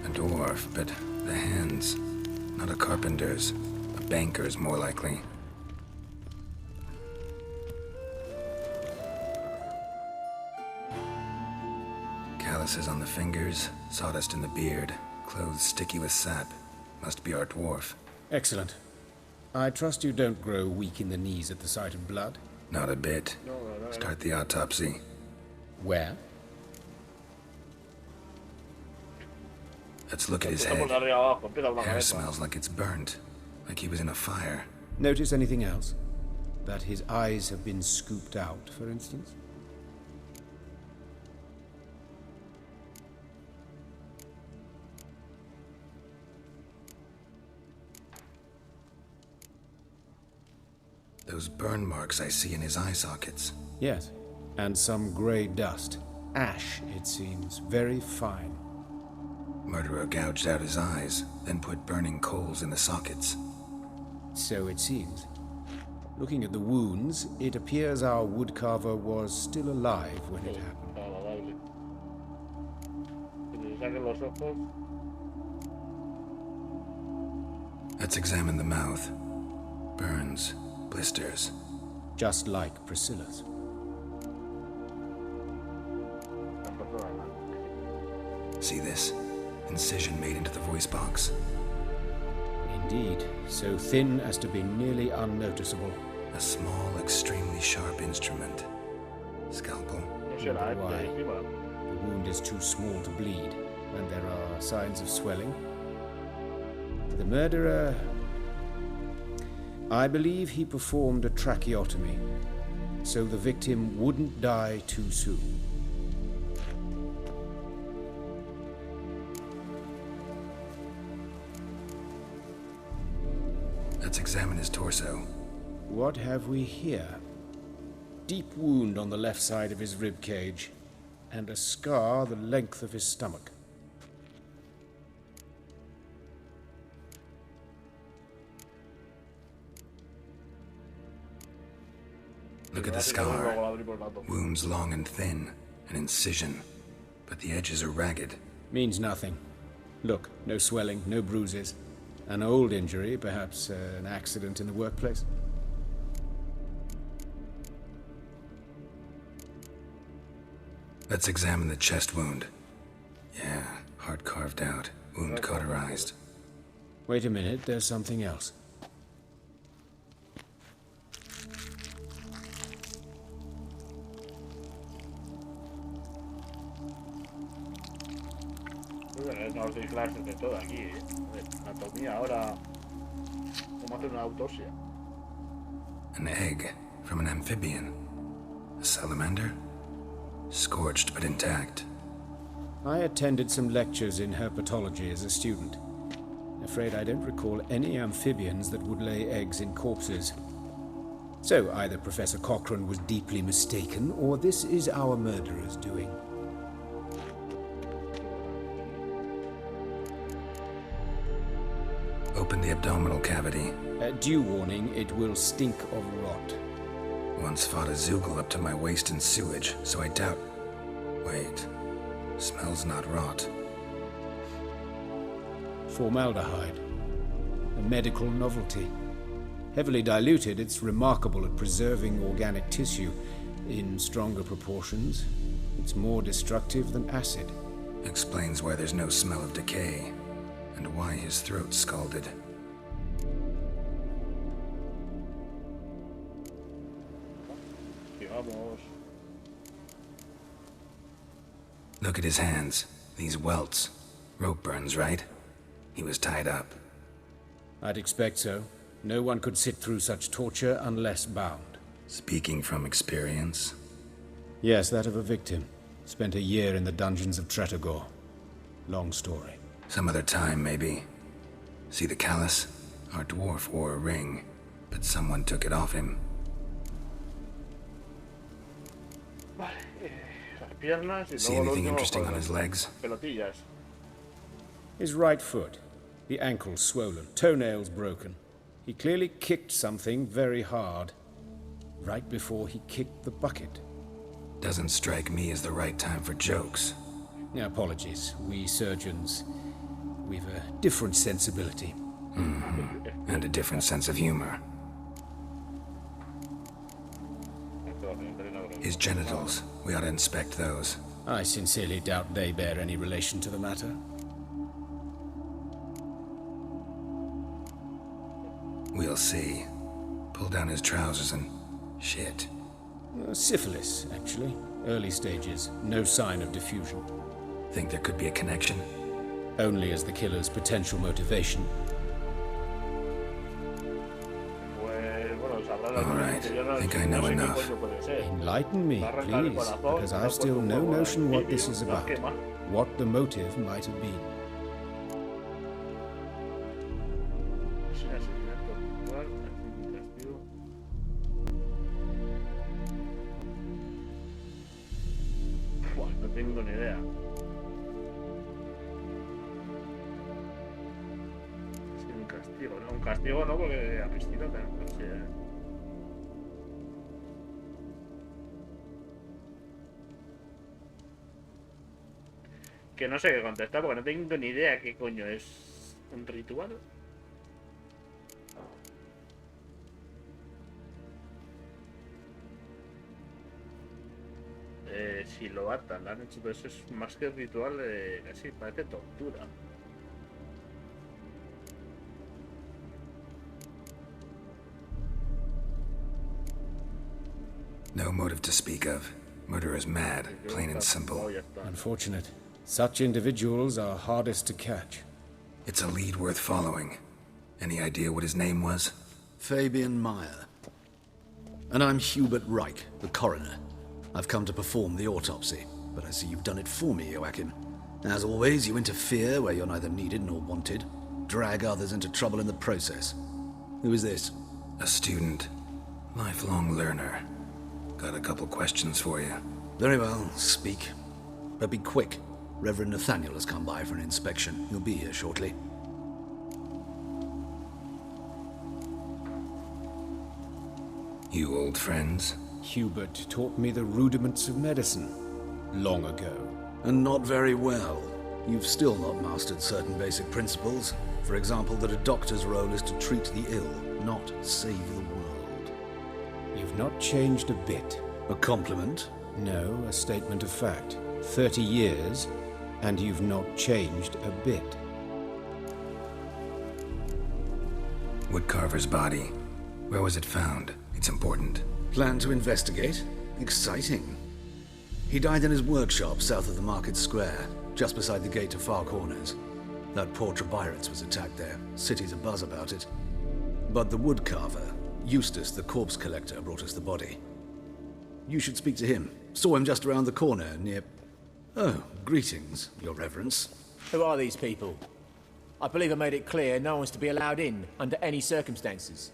A dwarf, but the hands. Not a carpenter's. A banker's, more likely. Calluses on the fingers, sawdust in the beard, clothes sticky with sap. Must be our dwarf. Excellent. I trust you don't grow weak in the knees at the sight of blood? Not a bit. Start the autopsy. Where? Let's look at his head. Hair smells like it's burnt. Like he was in a fire. Notice anything else? That his eyes have been scooped out, for instance? Those burn marks I see in his eye sockets. Yes, and some grey dust. Ash, it seems. Very fine. Murderer gouged out his eyes, then put burning coals in the sockets. So it seems. Looking at the wounds, it appears our woodcarver was still alive when it happened. Let's examine the mouth. Burns, blisters. Just like Priscilla's. See this? Incision made into the voice box. Indeed, so thin as to be nearly unnoticeable. A small, extremely sharp instrument. Scalpel. Why? The wound is too small to bleed, and there are signs of swelling. The murderer... I believe he performed a tracheotomy, so the victim wouldn't die too soon. Let's examine his torso. What have we here? Deep wound on the left side of his rib cage, and a scar the length of his stomach. Look at the scar. Wounds long and thin, an incision, but the edges are ragged. Means nothing. Look, no swelling, no bruises. An old injury, perhaps an accident in the workplace. Let's examine the chest wound. Yeah, heart carved out, wound cauterized. Wait a minute, there's something else. No os doy clases de todo aquí, ¿eh? Anatomía, ahora... ¿Cómo hacer una autopsia? An egg from an amphibian. A salamander? Scorched but intact. I attended some lectures in herpetology as a student. A afraid I don't recall any amphibians that would lay eggs in corpses. So either Professor Cochrane was deeply mistaken, or this is our murderer's doing. Open the abdominal cavity. Due warning, it will stink of rot. Once fought a Zoogle up to my waist in sewage, so I doubt... Wait. Smells not rot. Formaldehyde. A medical novelty. Heavily diluted, it's remarkable at preserving organic tissue. In stronger proportions, it's more destructive than acid. Explains why there's no smell of decay, and why his throat's scalded. Look at his hands. These welts. Rope burns, right? He was tied up. I'd expect so. No one could sit through such torture unless bound. Speaking from experience? Yes, that of a victim. Spent a year in the dungeons of Tretogor. Long story. Some other time, maybe. See the callus? Our dwarf wore a ring, but someone took it off him. See anything interesting on his legs? His right foot. The ankle swollen, toenails broken. He clearly kicked something very hard. Right before he kicked the bucket. Doesn't strike me as the right time for jokes. Apologies. We surgeons, we've a different sensibility. Mm-hmm. And a different sense of humor. His genitals. We ought to inspect those. I sincerely doubt they bear any relation to the matter. We'll see. Pull down his trousers and... shit. Syphilis, actually. Early stages. No sign of diffusion. Think there could be a connection? Only as the killer's potential motivation. Alright, think I know enough. Enlighten me, please, because I've still no notion what this is about. What the motive might have been. No tengo ni idea. Es que un castigo, ¿no? Un castigo no, porque a piscina tenemos que... Que no sé qué contestar porque no tengo ni idea qué coño es un ritual. Si lo atan, han hecho todo eso, es más que ritual, casi parece tortura. No motive to speak of. Murder is mad, plain and simple. Unfortunate. Such individuals are hardest to catch. It's a lead worth following. Any idea what his name was? Fabian Meyer. And I'm Hubert Reich, the coroner. I've come to perform the autopsy, but I see you've done it for me, Joachim. As always, you interfere where you're neither needed nor wanted. Drag others into trouble in the process. Who is this? A student. Lifelong learner. Got a couple questions for you. Very well, speak. But be quick. Reverend Nathaniel has come by for an inspection. He'll be here shortly. You old friends? Hubert taught me the rudiments of medicine. Long ago. And not very well. You've still not mastered certain basic principles. For example, that a doctor's role is to treat the ill, not save the world. You've not changed a bit. A compliment? No, a statement of fact. 30 years, and you've not changed a bit. Woodcarver's body. Where was it found? It's important. Plan to investigate? Exciting. He died in his workshop south of the market square, just beside the gate to Far Corners. That poor Trebirates was attacked there. City's abuzz about it. But the woodcarver, Eustace the corpse collector, brought us the body. You should speak to him. Saw him just around the corner near... Oh, greetings, your reverence. Who are these people? I believe I made it clear no one's to be allowed in under any circumstances.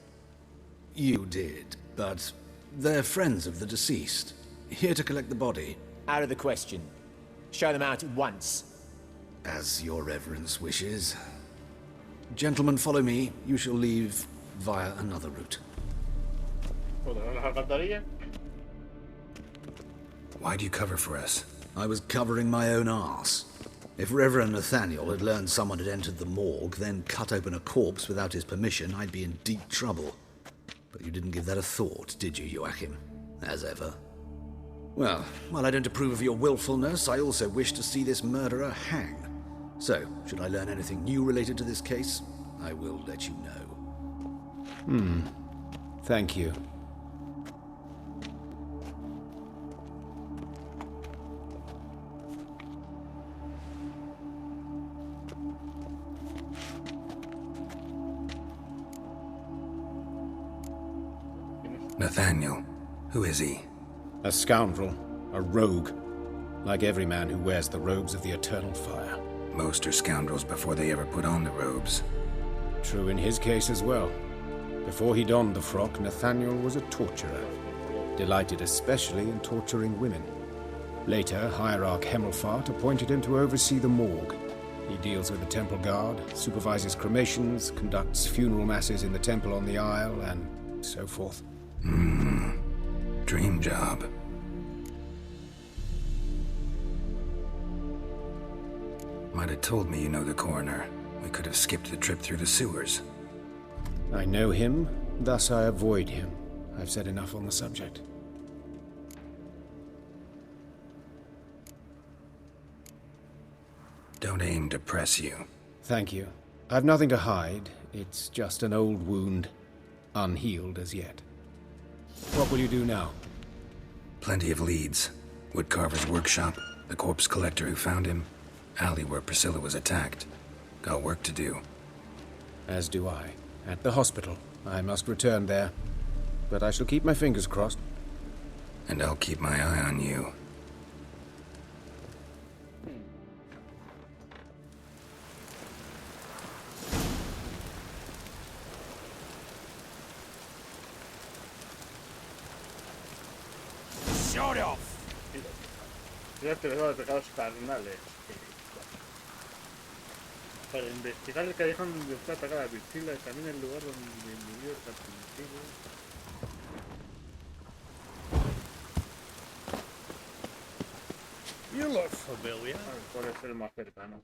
You did, but they're friends of the deceased. Here to collect the body. Out of the question. Show them out at once. As your reverence wishes. Gentlemen, follow me. You shall leave via another route. Why'd you cover for us? I was covering my own arse. If Reverend Nathaniel had learned someone had entered the morgue, then cut open a corpse without his permission, I'd be in deep trouble. But you didn't give that a thought, did you, Joachim? As ever. Well, while I don't approve of your willfulness, I also wish to see this murderer hang. So, should I learn anything new related to this case, I will let you know. Thank you. Nathaniel. Who is he? A scoundrel. A rogue. Like every man who wears the robes of the Eternal Fire. Most are scoundrels before they ever put on the robes. True in his case as well. Before he donned the frock, Nathaniel was a torturer. Delighted especially in torturing women. Later, Hierarch Hemmelfart appointed him to oversee the morgue. He deals with the temple guard, supervises cremations, conducts funeral masses in the temple on the Isle, and so forth. Dream job. Might have told me you know the coroner. We could have skipped the trip through the sewers. I know him, thus I avoid him. I've said enough on the subject. Don't aim to press you. Thank you. I've nothing to hide. It's just an old wound, unhealed as yet. What will you do now? Plenty of leads. Woodcarver's workshop, the corpse collector who found him, alley where Priscilla was attacked. Got work to do. As do I. At the hospital. I must return there. But I shall keep my fingers crossed. And I'll keep my eye on you. Shut off! Fíjate, de pecados carnales. Para investigar el callejón donde fue atacada a Dificil, también el lugar donde murió el Capitulo. You look familiar. ¿Cuál es el más cercano?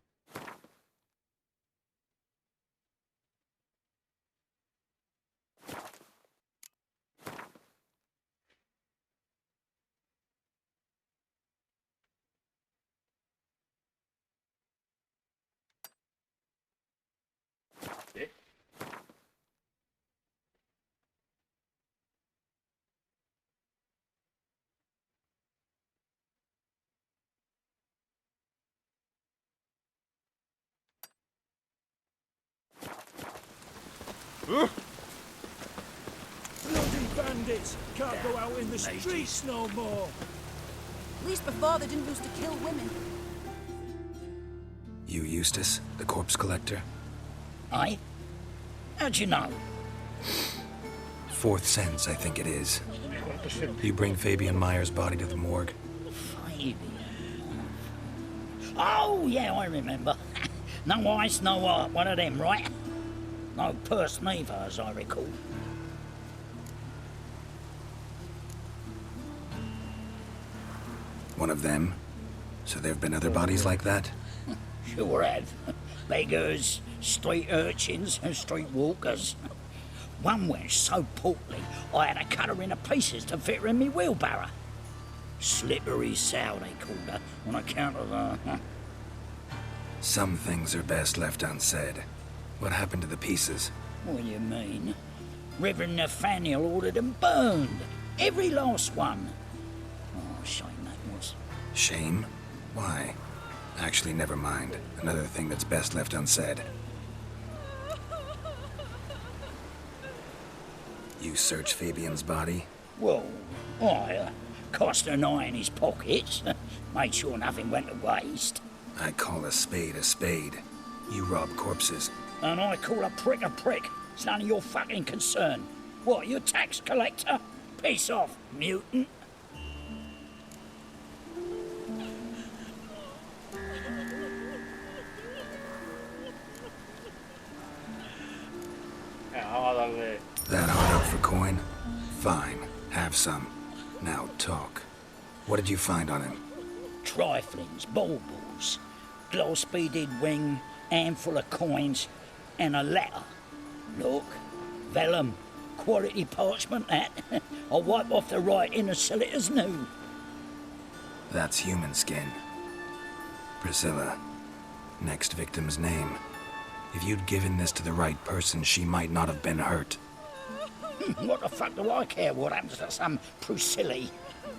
Bloody bandits! Can't go out in the streets no more! At least before they didn't used to kill women. You Eustace, the corpse collector? Aye? How'd you know? Fourth sense, I think it is. You bring Fabian Meyer's body to the morgue? Fabian? Oh, yeah, I remember. No eyes, no heart, one of them, right? No purse neither, as I recall. One of them? So there have been other bodies like that? Sure have. Beggars, street urchins, and street walkers. One went so portly, I had to cut her into pieces to fit her in me wheelbarrow. Slippery sow, they called her, on account of her. Some things are best left unsaid. What happened to the pieces? What do you mean? Reverend Nathaniel ordered them burned. Every last one. Oh, shame that was. Shame? Why? Actually, never mind. Another thing that's best left unsaid. You searched Fabian's body? Well, I cast an eye in his pockets. Made sure nothing went to waste. I call a spade a spade. You rob corpses. And I call a prick a prick. It's none of your fucking concern. What, you tax collector? Piss off, mutant. That hard up for coin? Fine, have some. Now talk. What did you find on him? Triflings, baubles, gloss-beaded wing, handful of coins, and a letter. Look, vellum, quality parchment that. I'll wipe off the writing and sell it as new. That's human skin. Priscilla. Next victim's name. If you'd given this to the right person, she might not have been hurt. What the fuck do I care what happens to some Priscilla?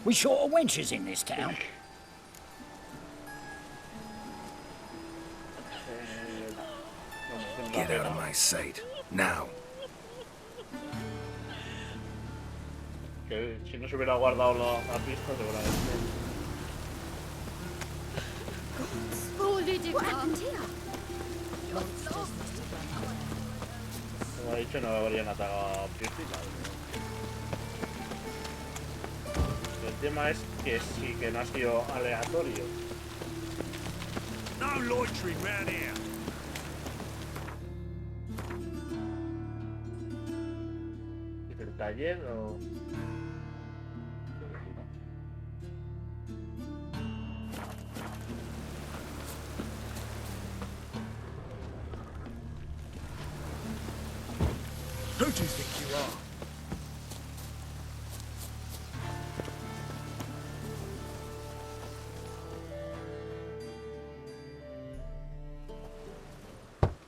We short of wenches in this town. Get out of my sight. Now. Que si no se hubiera guardado la pista, seguramente. What happened here? Como he dicho, no habrían atacado a Priscilla. El tema es que sí que no ha sido aleatorio. No loitering round here. ¿Es el taller o...? Who do you think you are?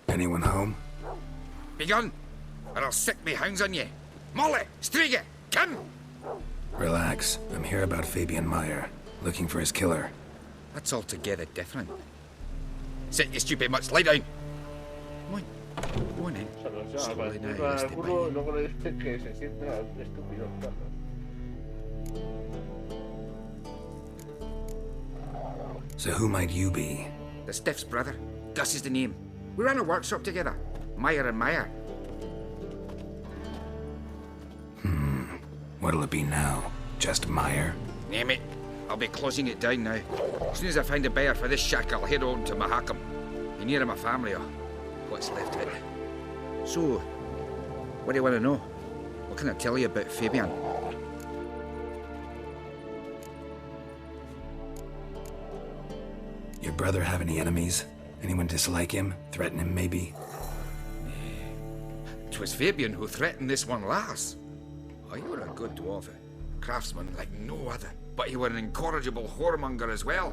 Anyone home? Begone, or I'll sick me hounds on you. Molly, Striga, come! Relax. I'm here about Fabian Meyer, looking for his killer. That's altogether different. Sit, you stupid mutts, lie down. Come on, go on in. Slowly now, you'll stay by you. Luego le dice que se siente estúpido. So who might you be? The Stiff's brother. Gus is the name. We ran a workshop together. Meyer and Meyer. What'll it be now? Just Meyer? Name it. I'll be closing it down now. As soon as I find a buyer for this shack, I'll head on to Mahakam. Be near my family, or what's left of it. So, what do you want to know? What can I tell you about Fabian? Your brother have any enemies? Anyone dislike him? Threaten him, maybe? 'Twas Fabian who threatened this one last. Oh, you were a good dwarf, craftsman like no other. But you were an incorrigible whoremonger as well.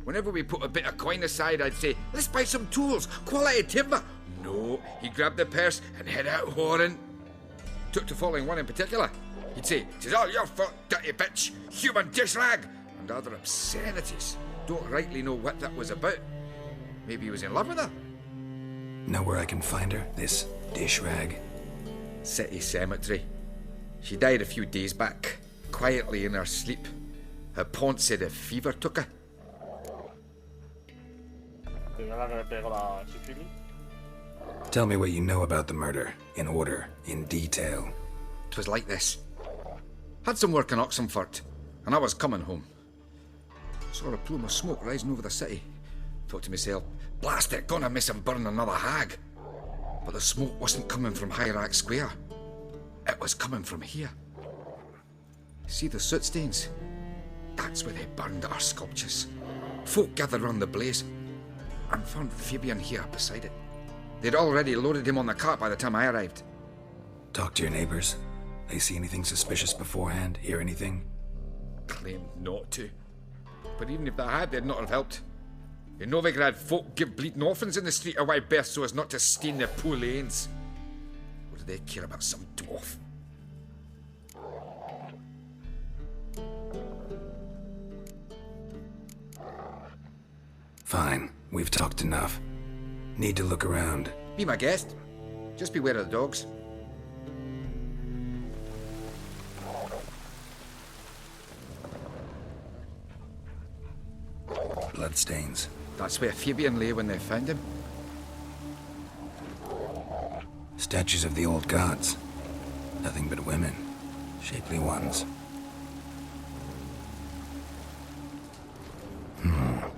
Whenever we put a bit of coin aside, I'd say, let's buy some tools, quality timber. No, he grabbed the purse and head out whoring. Took to following one in particular. He'd say, "'Tis all your fault, dirty bitch, human dish rag," and other obscenities. Don't rightly know what that was about. Maybe he was in love with her. Know where I can find her, this dish rag? City cemetery. She died a few days back, quietly in her sleep. Her pont said a fever took her. Tell me what you know about the murder, in order, in detail. 'Twas like this. Had some work in Oxenfurt, and I was coming home. Saw a plume of smoke rising over the city. Thought to myself, blast it, gonna miss him burn another hag. But the smoke wasn't coming from Hierarch Square. It was coming from here. See the soot stains? That's where they burned our sculptures. Folk gathered round the blaze and found Fabian here beside it. They'd already loaded him on the cart by the time I arrived. Talk to your neighbors. They see anything suspicious beforehand? Hear anything? Claimed not to. But even if they had, they'd not have helped. In Novigrad, folk give bleeding orphans in the street a wide berth so as not to stain their poor lanes. What do they care about some dwarf? Fine. We've talked enough. Need to look around. Be my guest. Just beware of the dogs. Bloodstains. That's where Fabian lay when they found him. Statues of the old gods. Nothing but women. Shapely ones.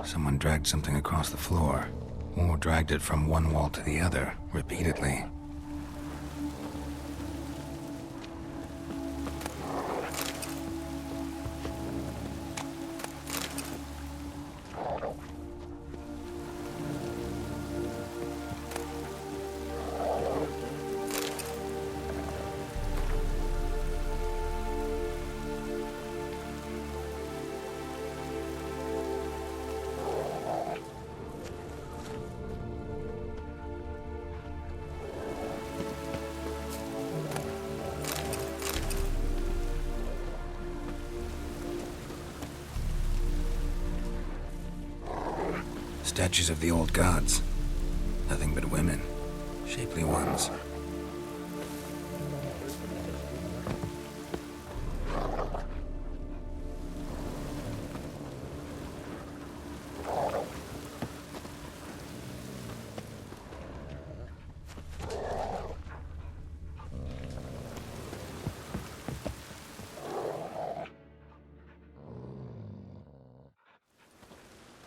Someone dragged something across the floor. Or dragged it from one wall to the other, repeatedly. Statues of the old gods. Nothing but women. Shapely ones.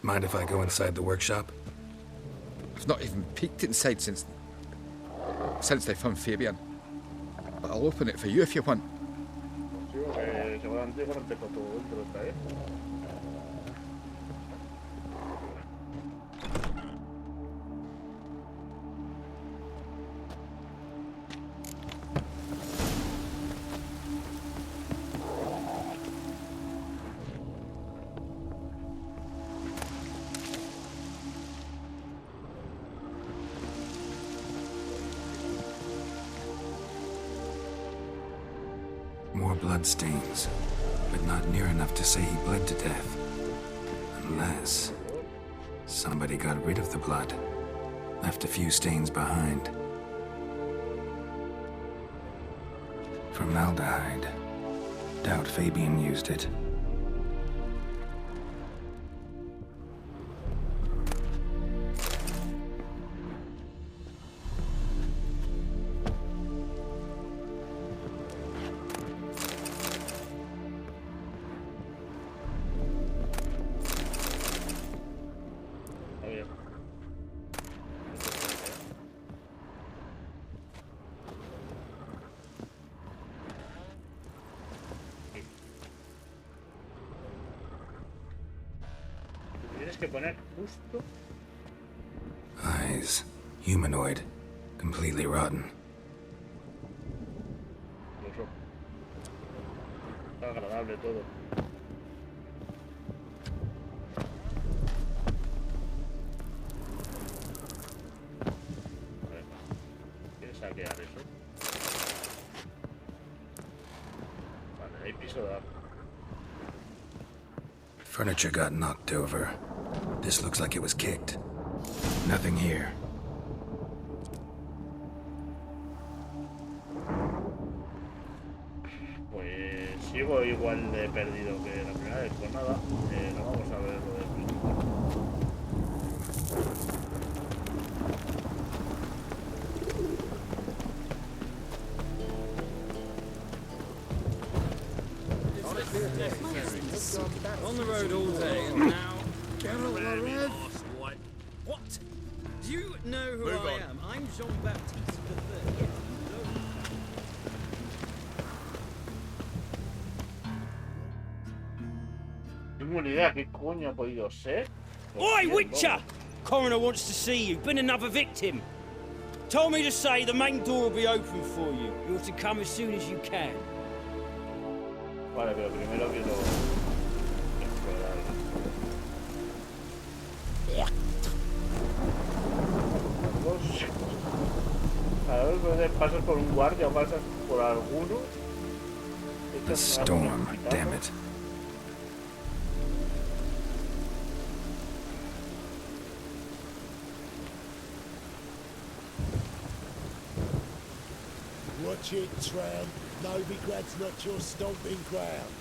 Mind if I go inside the workshop? I've not even peeked inside since they found Fabian. But I'll open it for you if you want. More bloodstains, but not near enough to say he bled to death. Unless somebody got rid of the blood, left a few stains behind. Formaldehyde. Doubt Fabian used it. Que poner justo. Eyes. Humanoid. Completely rotten. Está agradable todo. ¿Quieres saquear eso? Vale, hay piso de abajo. Furniture got knocked over. This looks like it was kicked. Nothing here. Pues sigo igual de perdido que la primera vez. Pues nada, no vamos a ver lo del principio. On the road all day, and now... What? Do you know who I am? I'm Jean-Baptiste III. Tengo ni idea qué coño ha podido ser. Oi, Witcher! Coroner wants to see you. Been another victim. Told me to say the main door will be open for you. You're to come as soon as you can. Vale, pero primero quiero explorar. A veces pasas por un guardia o pasas por alguno. The storm, damn it. Watch it, tramp. Novigrad's not your stomping ground.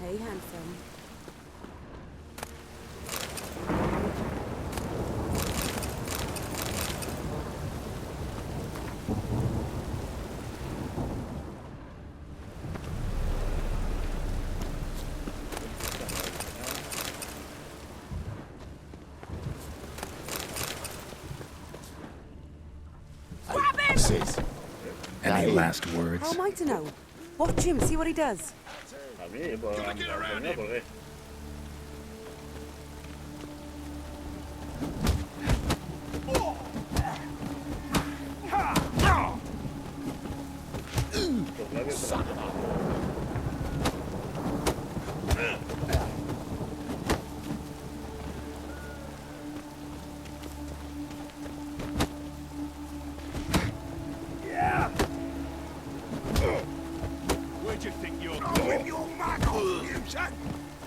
Hey, handsome. Any last words? How am I to know? Watch him, see what he does. A mí, por ¿por qué? Where do you think you're going? With your mag on, you son!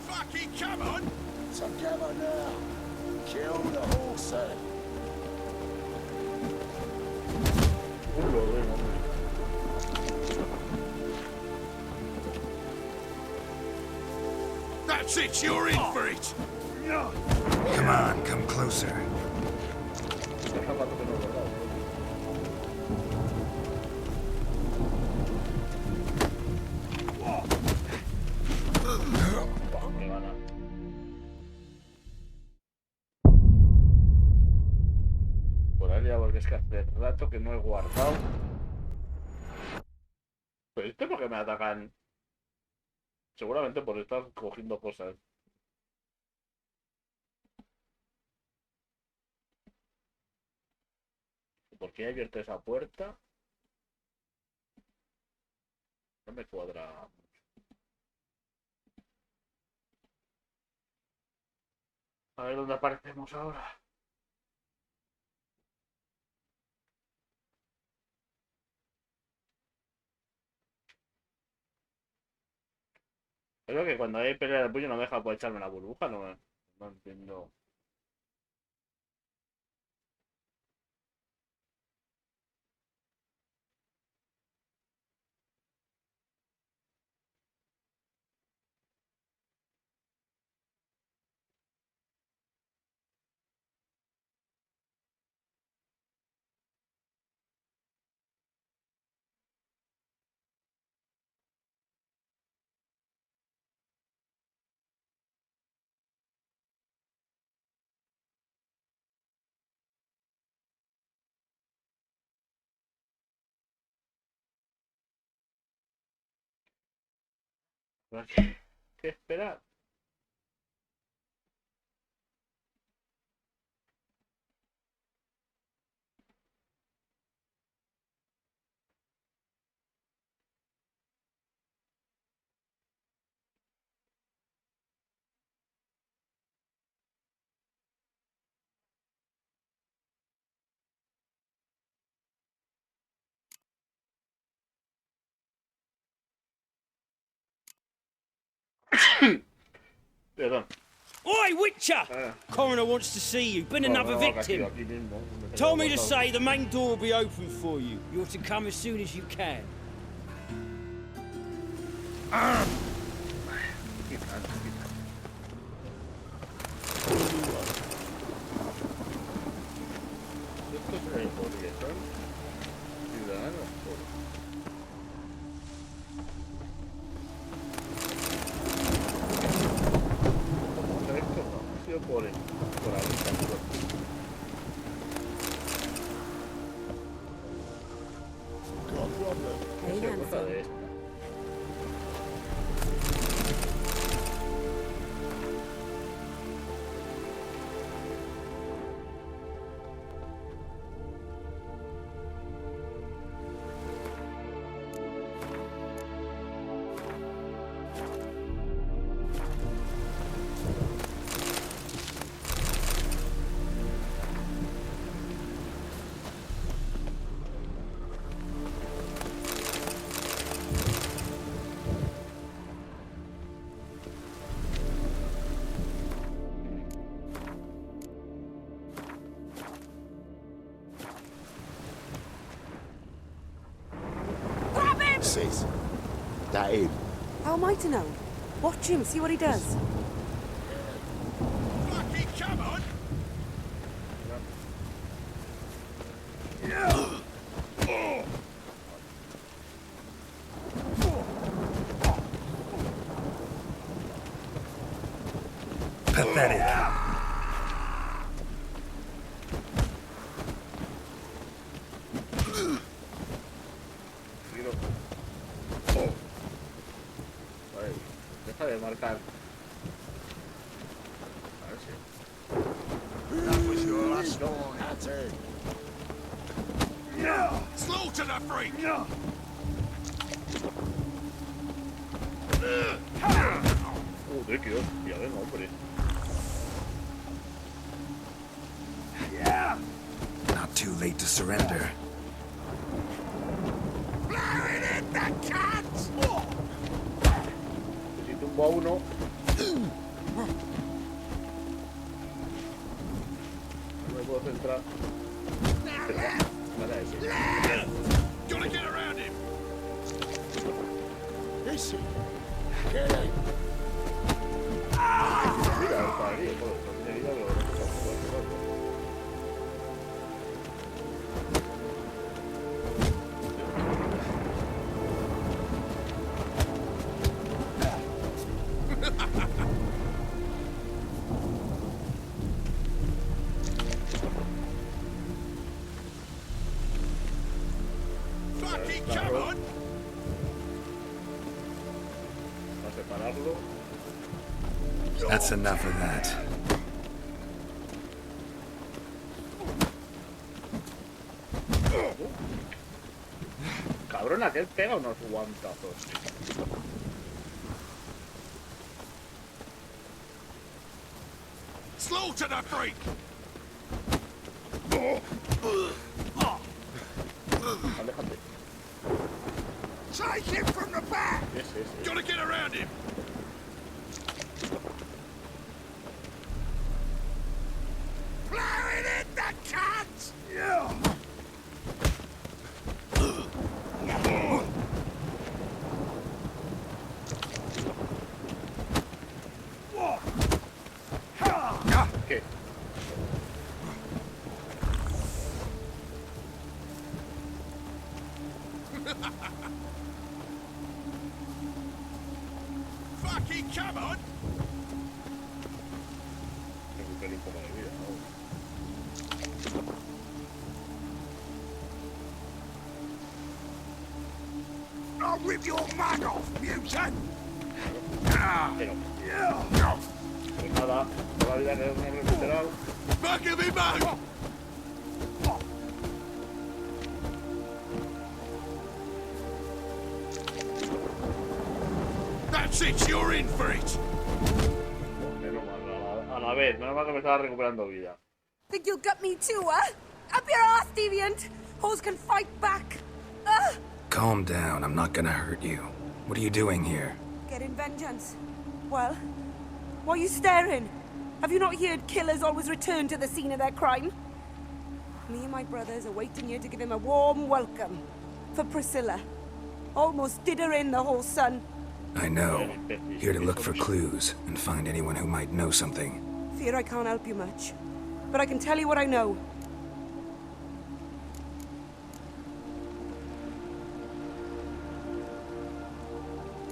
Fucking come on! Together now! Kill the horse! That's it, you're in for it! Come on, come closer. Porque es que hace rato que no he guardado. Pero esto porque me atacan. Seguramente por estar cogiendo cosas. ¿Por qué he abierto esa puerta? No me cuadra. A ver dónde aparecemos ahora. Creo que cuando hay pelea de puño no me deja por echarme la burbuja, no entiendo. ¿Qué esperar? Perdón. Oi, Witcher! Coroner wants to see you. Been another victim. Told me to say the main door will be open for you. You're to come as soon as you can. Says that him. How am I to know? Watch him, see what he does. Fucking come on! Pathetic. sabe marcar. A ver si. That was your last one, Hattie. Slaughter the freak! Joder, qué hostia, venga, hombre. Not too late to surrender. Si tumbo a uno. No me puedo centrar. Para ese. Gotta get around him! Ese. Get him. Mira, está ahí, joder, no tiene vida, pero no está jugando. Fucking come on! A separarlo. That's enough of that. Cabrón, aquel pega unos guantazos. Slaughter the freak! Aléjate. Take him from the back. Yes. Gotta get around him! Blowing in the cunt. ¿Qué? Fucking come on! Recuperé un poco de vida, ¿no? I'll rip your mug off, mutant. Pero. Pues nada, toda la vida que hemos recuperado. Back of him, mate! That's it, you're in for it! Menos mal, a la vez, menos mal que me estaba recuperando vida. Think you'll gut me too, huh? Up your ass, deviant! Hoes can fight back! Ugh! Calm down, I'm not gonna hurt you. What are you doing here? Getting vengeance. Well, why are you staring? Have you not heard killers always return to the scene of their crime? Me and my brothers are waiting here to give him a warm welcome. For Priscilla. Almost did her in, the whole son. I know. Here to look for clues and find anyone who might know something. Fear I can't help you much. But I can tell you what I know.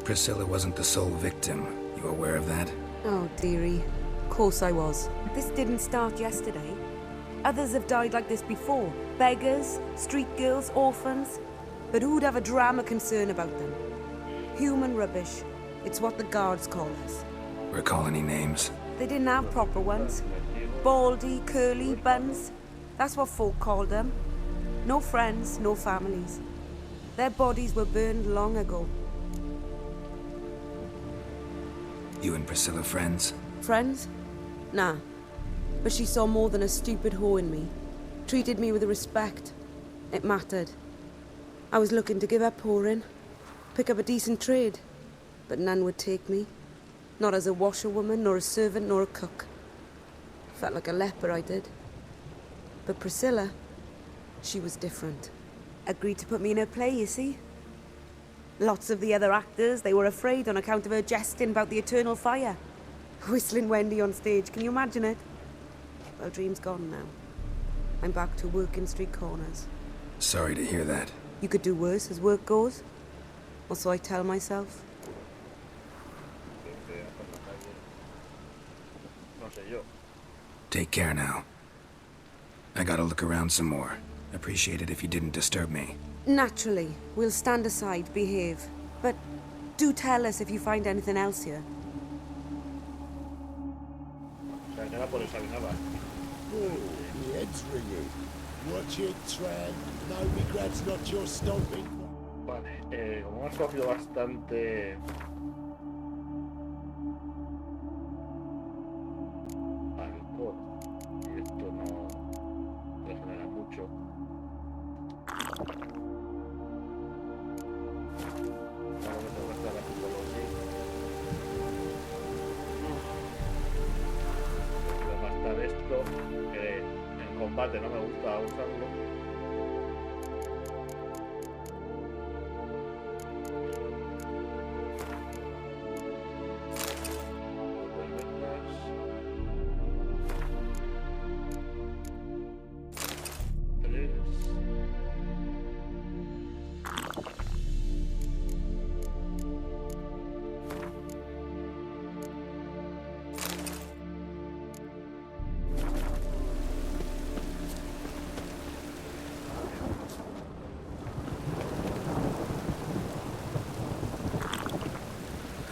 Priscilla wasn't the sole victim. You aware of that? Oh, dearie. Of course I was. This didn't start yesterday. Others have died like this before. Beggars, street girls, orphans. But who'd have a drama concern about them? Human rubbish. It's what the guards call us. Recall any names? They didn't have proper ones. Baldy, curly, buns. That's what folk called them. No friends, no families. Their bodies were burned long ago. You and Priscilla friends? Friends? Nah. But she saw more than a stupid whore in me. Treated me with respect. It mattered. I was looking to give up whoring. Pick up a decent trade. But none would take me. Not as a washerwoman, nor a servant, nor a cook. Felt like a leper, I did. But Priscilla, she was different. Agreed to put me in her play, you see. Lots of the other actors, they were afraid on account of her jesting about the eternal fire. Whistling Wendy on stage, can you imagine it? Well, dream's gone now. I'm back to working street corners. Sorry to hear that. You could do worse as work goes. Or so I tell myself. Take care now. I gotta look around some more. Appreciate it if you didn't disturb me. Naturally, we'll stand aside, behave. But do tell us if you find anything else here. era por examinarla. Oh, my head's ringing. Watch it, Tran. Novigrad's not your stomping. Vale, como hemos cogido bastante... alcohol, y esto no regenera mucho. Vamos a gastar la psicología. Voy a gastar esto, que en combate no me gusta usarlo.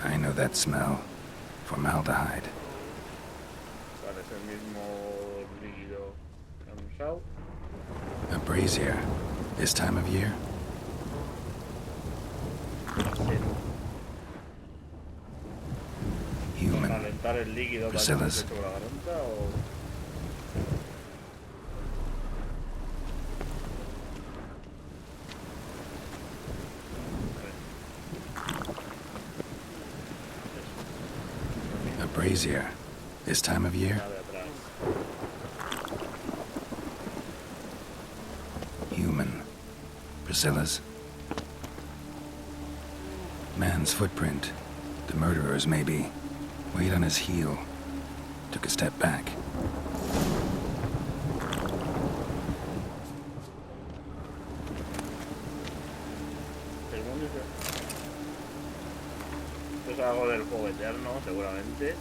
I know that smell. Formaldehyde. Vale, es el mismo líquido que han usado. A brazier. This time of year? Human. Calentar el líquido para que no se eche por la garganta o... A brazier. This time of year? Human. Priscilla's. Man's footprint. The murderer's maybe. Weight on his heel. Took a step back. Esto es algo del juego eterno, seguramente.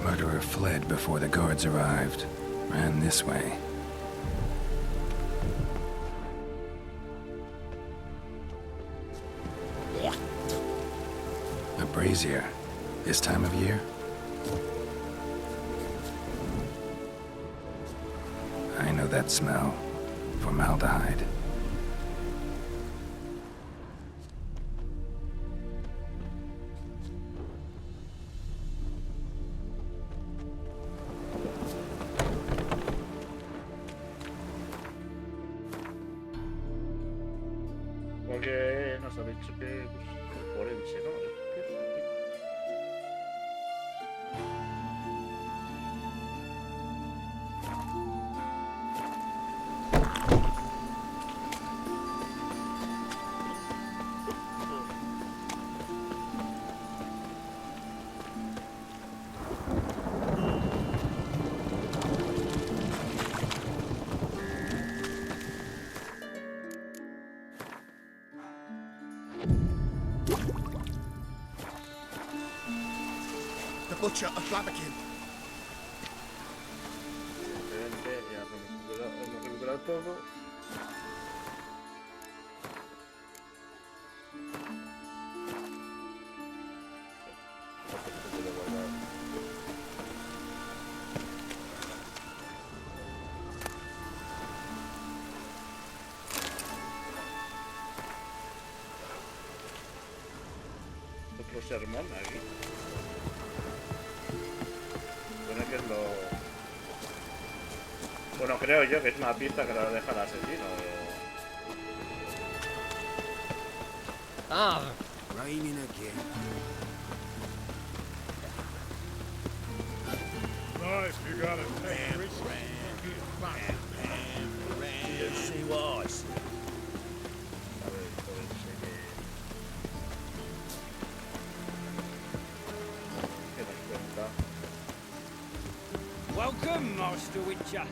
Murderer fled before the guards arrived. Ran this way. A brazier. This time of year? I know that smell. Formaldehyde. Porque nos ha dicho que pues, forense, ¿no? The Butcher of Blaviken. Ya hemos recuperado todo. Otro sermón aquí. Bueno, que es lo... Bueno, creo yo que es una pista que la deja el asesino. Ah, raining again. Nice, you got it. Let's see what I see. welcome, Master Witcher.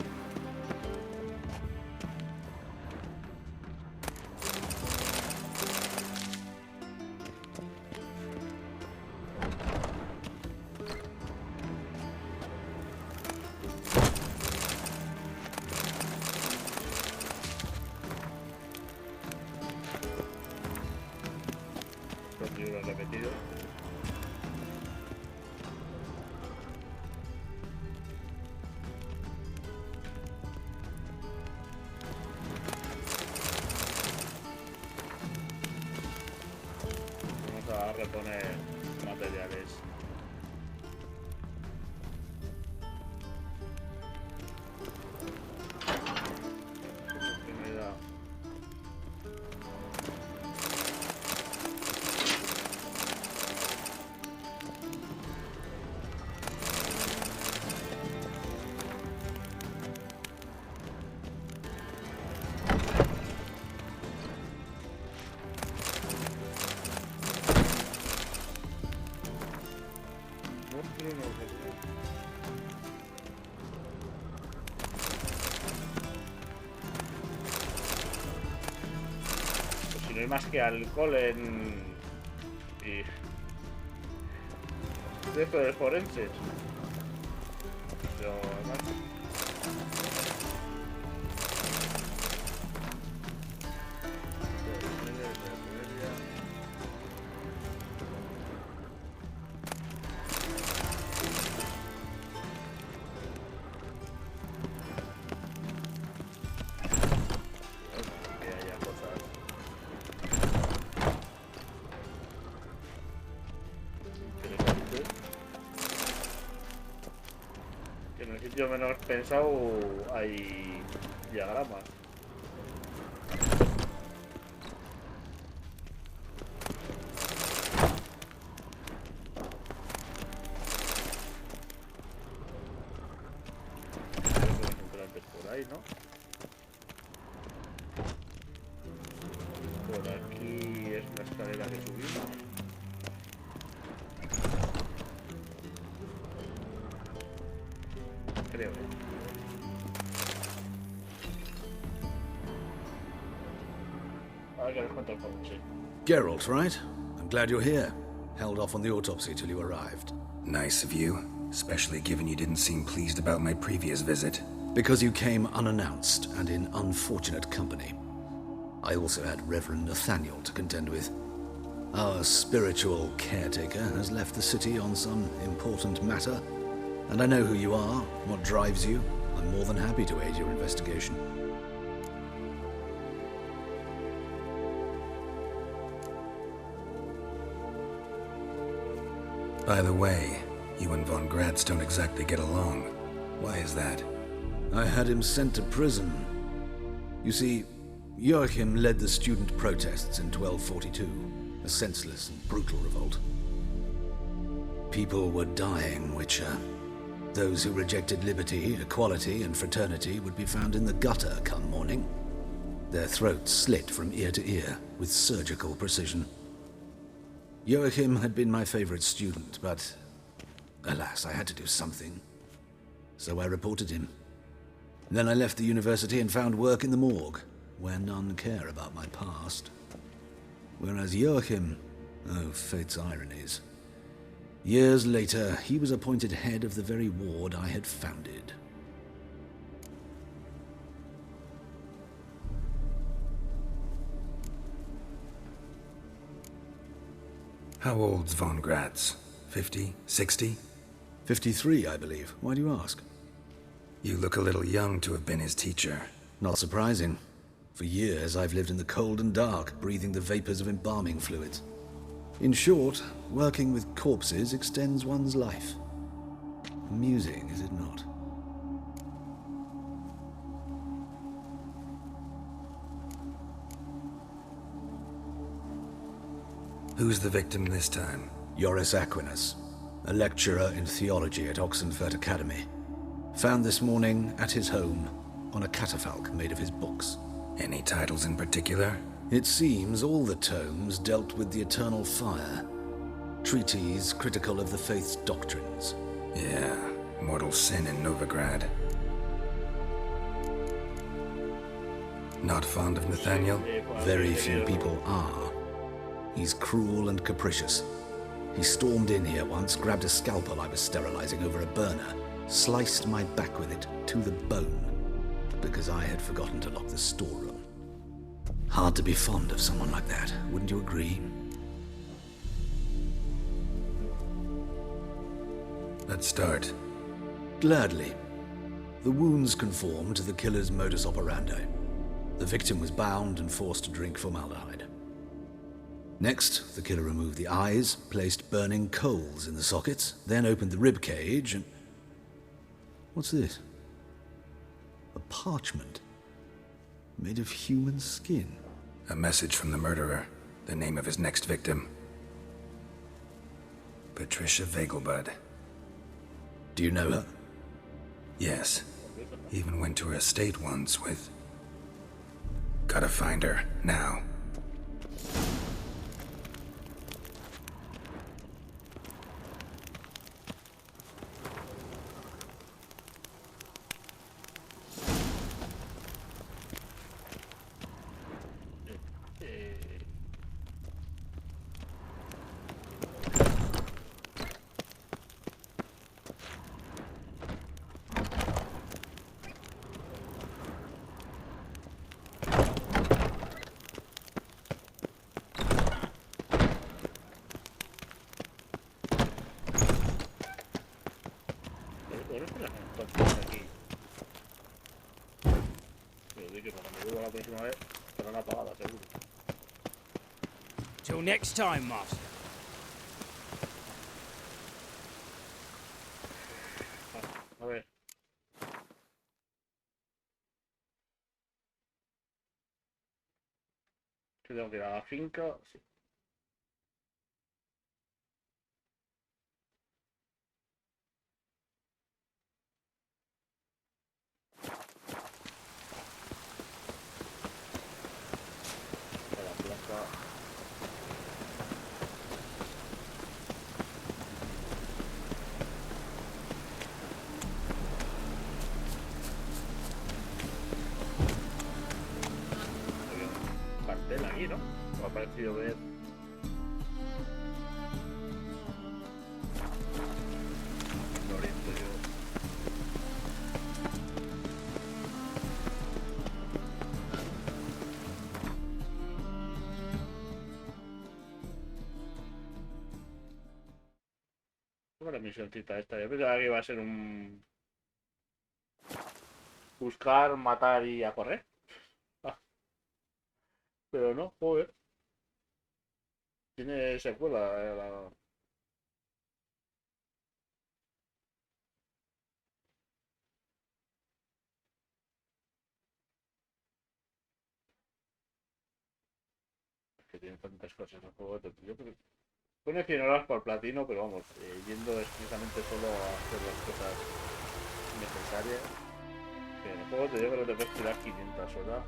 Libros repetidos. Vamos a reponer materiales. Pues si no hay más que alcohol en... y... esto de forenses. Pero además... en el sitio menos pensado hay diagramas. Por ahí, ¿no? Por aquí es la escalera que subimos. Creo. Geralt, right? I'm glad you're here. Held off on the autopsy till you arrived. Nice of you, especially given you didn't seem pleased about my previous visit. Because you came unannounced and in unfortunate company. I also had Reverend Nathaniel to contend with. Our spiritual caretaker has left the city on some important matter, and I know who you are, what drives you. I'm more than happy to aid your investigation. By the way, you and von Gratz don't exactly get along. Why is that? I had him sent to prison. You see, Joachim led the student protests in 1242, a senseless and brutal revolt. People were dying, Witcher. Those who rejected liberty, equality, and fraternity would be found in the gutter come morning. Their throats slit from ear to ear with surgical precision. Joachim had been my favorite student, but alas, I had to do something. So I reported him. Then I left the university and found work in the morgue, where none care about my past. Whereas Joachim, oh, fate's ironies. Years later, he was appointed head of the very ward I had founded. How old's von Gratz? 50? 60? 53, I believe. Why do you ask? You look a little young to have been his teacher. Not surprising. For years, I've lived in the cold and dark, breathing the vapors of embalming fluids. In short, working with corpses extends one's life. Amusing, is it not? Who's the victim this time? Joris Aquinas, a lecturer in theology at Oxenfurt Academy. Found this morning at his home on a catafalque made of his books. Any titles in particular? It seems all the tomes dealt with the eternal fire. Treatises critical of the faith's doctrines. Yeah, mortal sin in Novigrad. Not fond of Nathaniel? Very few people are. He's cruel and capricious. He stormed in here once, grabbed a scalpel I was sterilizing over a burner, sliced my back with it to the bone, because I had forgotten to lock the storeroom. Hard to be fond of someone like that, wouldn't you agree? Let's start. Gladly. The wounds conform to the killer's modus operandi. The victim was bound and forced to drink formaldehyde. Next, the killer removed the eyes, placed burning coals in the sockets, then opened the rib cage and... What's this? A parchment. Made of human skin. A message from the murderer. The name of his next victim. Patricia Vegelbud. Do you know her? Yes. Even went to her estate once with... Gotta find her, now. Till next time, Master. A ver. Tengo que ir a la finca. Sí. A la plaza. Cartel ahí, ¿no? Me ha parecido ver. Lorenzo, yo. ¿Cómo la misioncita esta? Yo pensaba que iba a ser un... buscar, matar y a correr. Pero no, joder. Tiene secuela. Es que tiene tantas cosas el juego. Yo creo... Pone 100 horas por platino, pero vamos, yendo expresamente solo a hacer las cosas necesarias. Que en el juego te digo que no te puedes tirar 500 horas.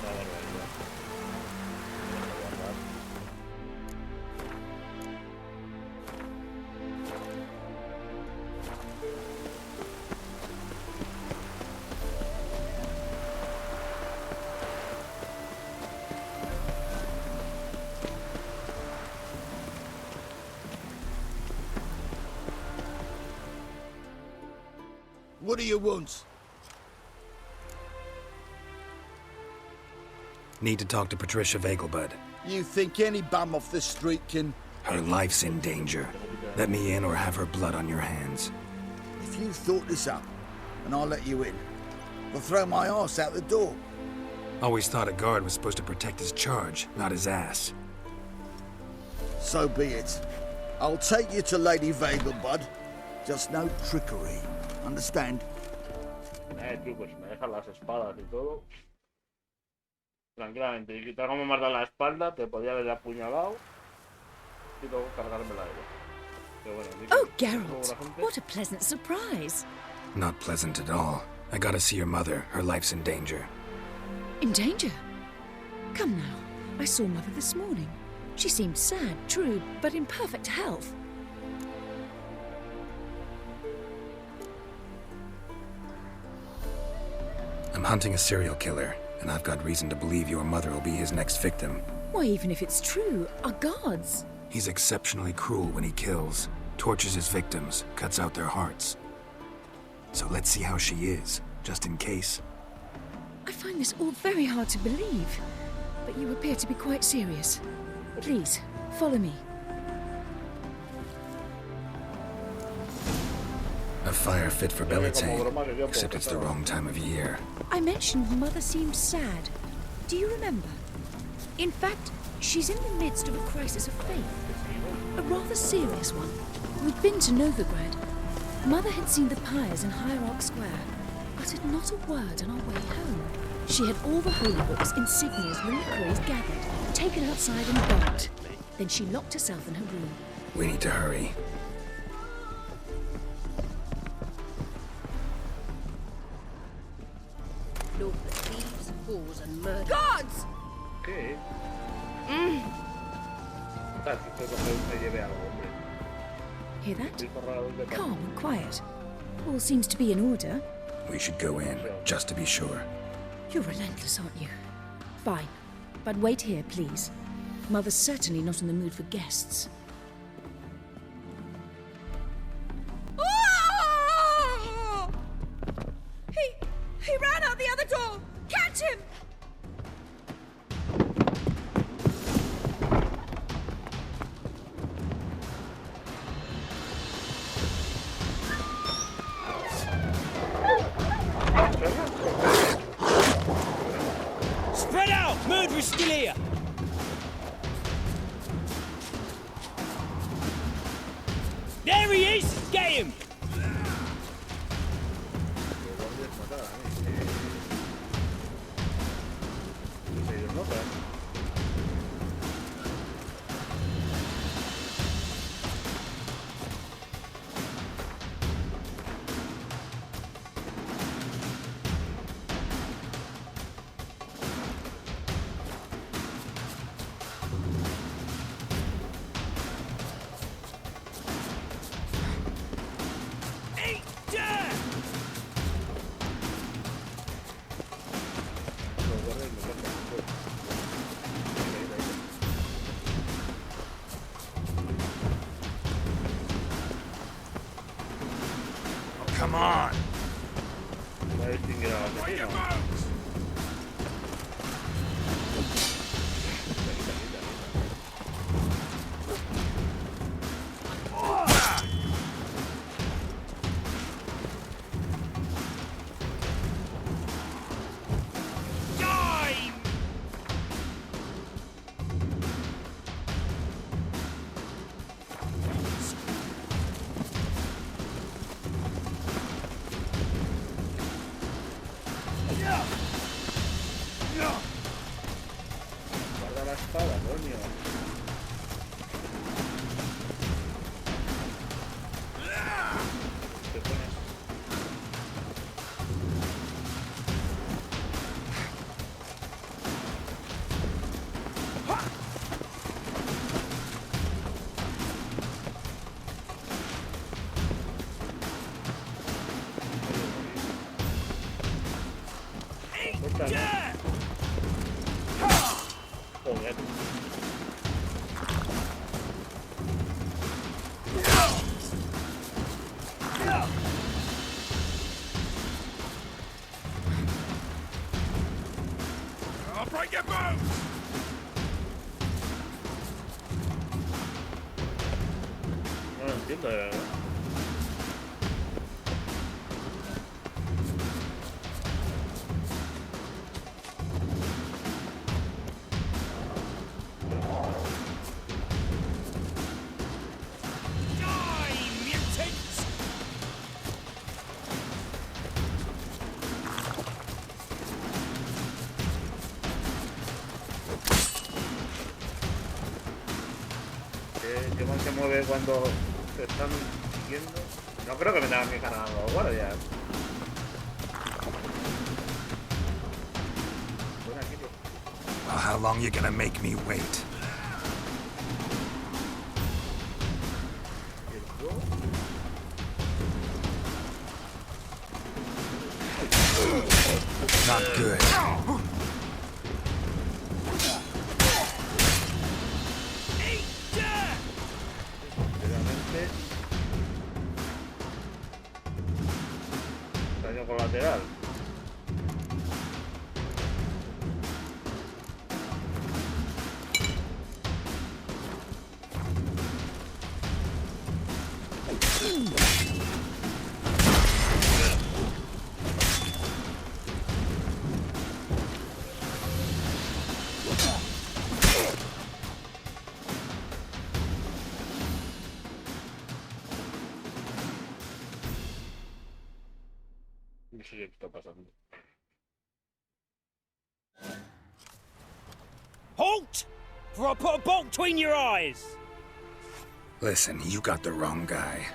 Una barbaridad. What do you want? Need to talk to Patricia Vegelbud. You think any bum off the street can... Her life's in danger. Let me in or have her blood on your hands. If you thought this up, and I'll let you in, I'll throw my arse out the door. Always thought a guard was supposed to protect his charge, not his ass. So be it. I'll take you to Lady Vegelbud. Just no trickery. Understand? Tío, pues me dejan las espadas y todo. Tranquilamente, y quitar como me has dado la espalda, te podía haber apuñalado y luego cargármela ella. Pero bueno, oh, Geralt, what a pleasant surprise. Not pleasant at all. I gotta see your mother. Her life's in danger. In danger? Come now. I saw Mother this morning. She seemed sad, true, but in perfect health. I'm hunting a serial killer, and I've got reason to believe your mother will be his next victim. Why, even if it's true, our gods. He's exceptionally cruel when he kills, tortures his victims, cuts out their hearts. So let's see how she is, just in case. I find this all very hard to believe, but you appear to be quite serious. Please, follow me. A fire fit for Bellatane, except it's the wrong time of year. I mentioned Mother seemed sad. Do you remember? In fact, she's in the midst of a crisis of faith. A rather serious one. We'd been to Novigrad. Mother had seen the pyres in Hierarch Square, uttered not a word on our way home. She had all the holy books, insignias, reliquaries gathered, taken outside and burnt. Then she locked herself in her room. We need to hurry. Look, the thieves, whores, and murderers. Gods! ¿Qué? Mm. Hear that? Calm and quiet. All seems to be in order. We should go in, just to be sure. You're relentless, aren't you? Fine. But wait here, please. Mother's certainly not in the mood for guests. Oh! He ran out the other door! Catch him! Spread out! Murderer's still here! There he is! Get him! Come on! Guarda la espada, coño. ¿Qué pones? Joder. I'll break your bones! No lo entiendo, de verdad. ¿Qué mal se mueve cuando te están siguiendo? No creo que me tengan que cargar a los guardias. Well, how long you gonna make me wait? Not good. Daño colateral. Halt! For I put a bolt between your eyes! Listen, you got the wrong guy.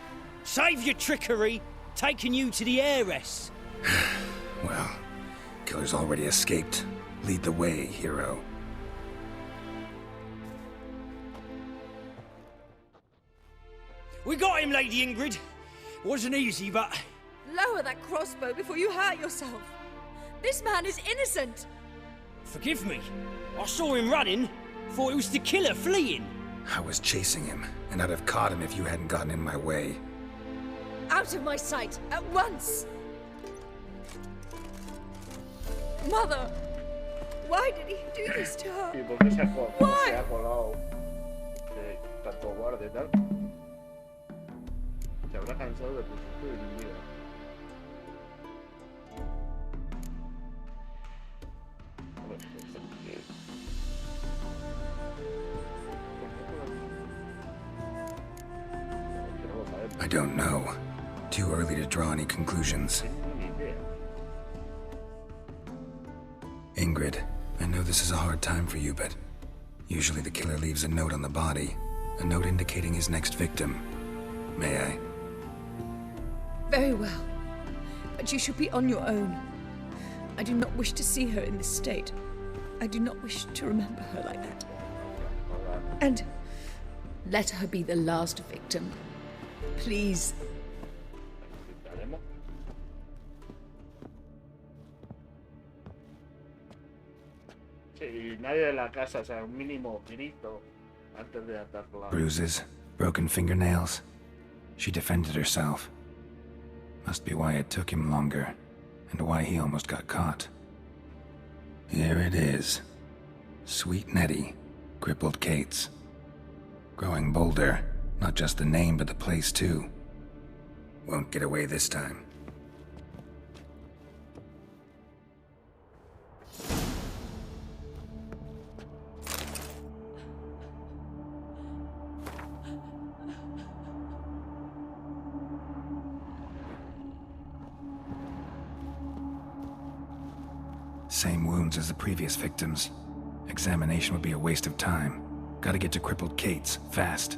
Save your trickery, taking you to the heiress. Well, killer's already escaped. Lead the way, hero. We got him, Lady Ingrid. Wasn't easy, but... Lower that crossbow before you hurt yourself. This man is innocent. Forgive me. I saw him running. Thought it was the killer fleeing. I was chasing him, and I'd have caught him if you hadn't gotten in my way. Out of my sight, at once! Mother! Why did he do this to her? ¿Y por qué se ha Why? colado de tanto guardia y tal? Se habrá cansado de principio de mi vida. I don't know. Too early to draw any conclusions. Ingrid, I know this is a hard time for you, but usually the killer leaves a note on the body. A note indicating his next victim. May I? Very well. But you should be on your own. I do not wish to see her in this state. I do not wish to remember her like that. And let her be the last victim. Please. Sí, nadie de la casa, o sea, un mínimo grito antes de atarla. Bruises, broken fingernails. She defended herself. Must be why it took him longer, and why he almost got caught. Here it is. Sweet Nettie, crippled Kate's. Growing bolder, not just the name but the place too. Won't get away this time. Same wounds as the previous victims. Examination would be a waste of time. Gotta get to crippled Kate's, fast.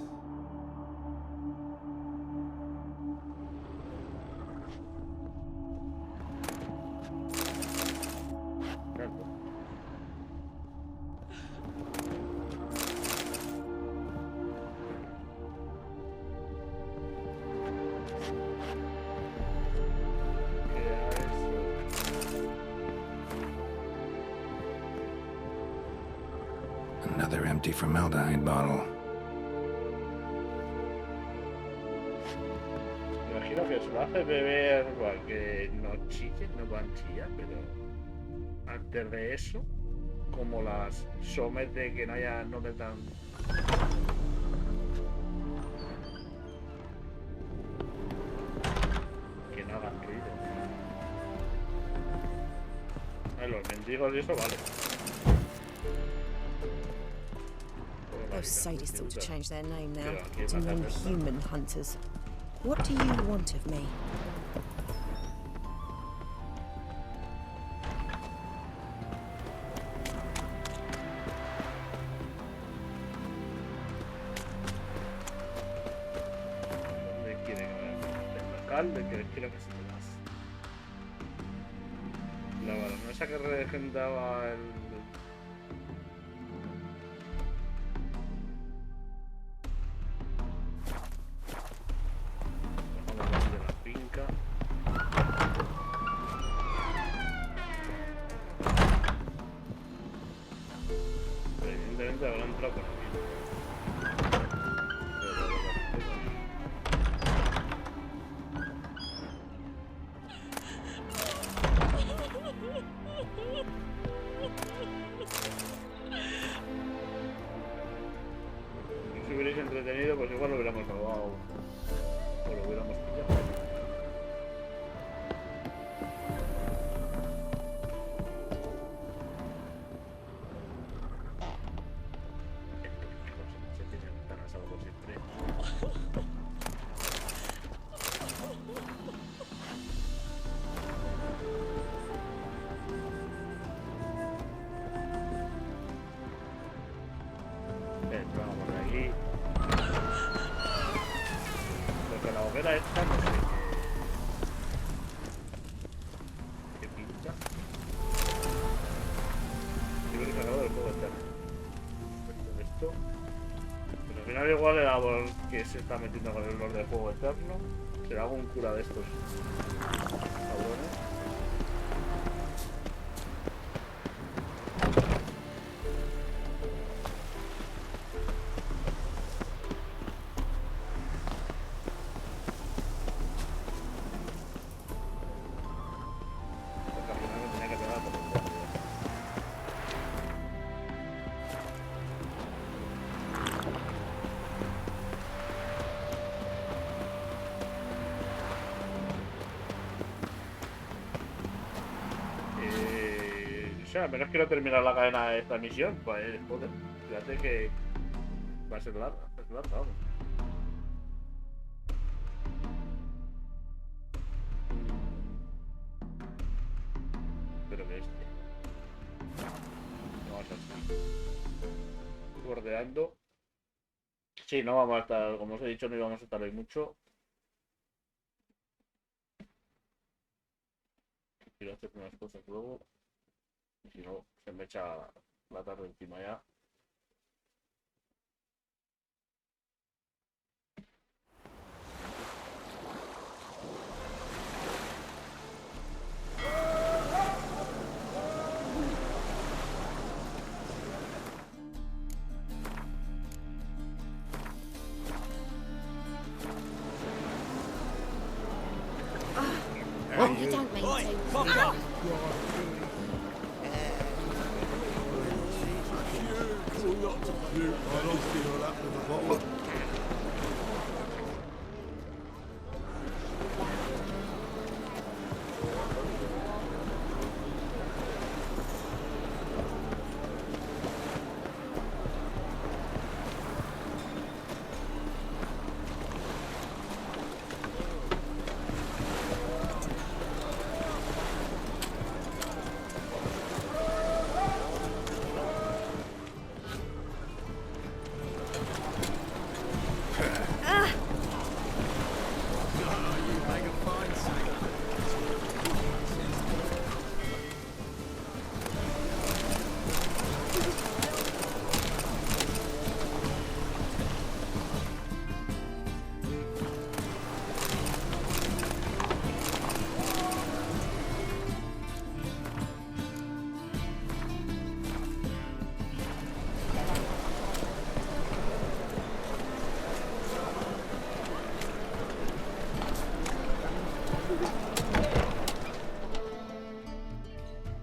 Another empty formaldehyde bottle. Me imagino que se lo hace beber para que no chille, no van a chillar, pero antes de eso, como las somete que no metan. Que no hagan ruido. Los mendigos y eso vale. Those sadists ought to change their name now to non-human hunters. What do you want of me? ¿Dónde quieren el local? ¿De que quiero que se te das? La baronesa que regentaba el... Si hubierais entretenido, pues igual lo hubiéramos robado o lo hubiéramos pillado. Se tienen ventanas algo siempre. señora esta no sé qué pinta. Creo que se acabó del juego eterno. Esto. Pero al final igual era porque se está metiendo con el lore del juego eterno. Será algún cura de estos cabrones. A menos quiero terminar la cadena de esta misión, pues joder, fíjate que va a ser larga, vamos. Pero que vamos a estar bordeando. Sí, no vamos a estar, como os he dicho, no íbamos a estar hoy mucho. Quiero hacer unas cosas luego. Si no, se me echa la tarde encima ya. You don't mean to.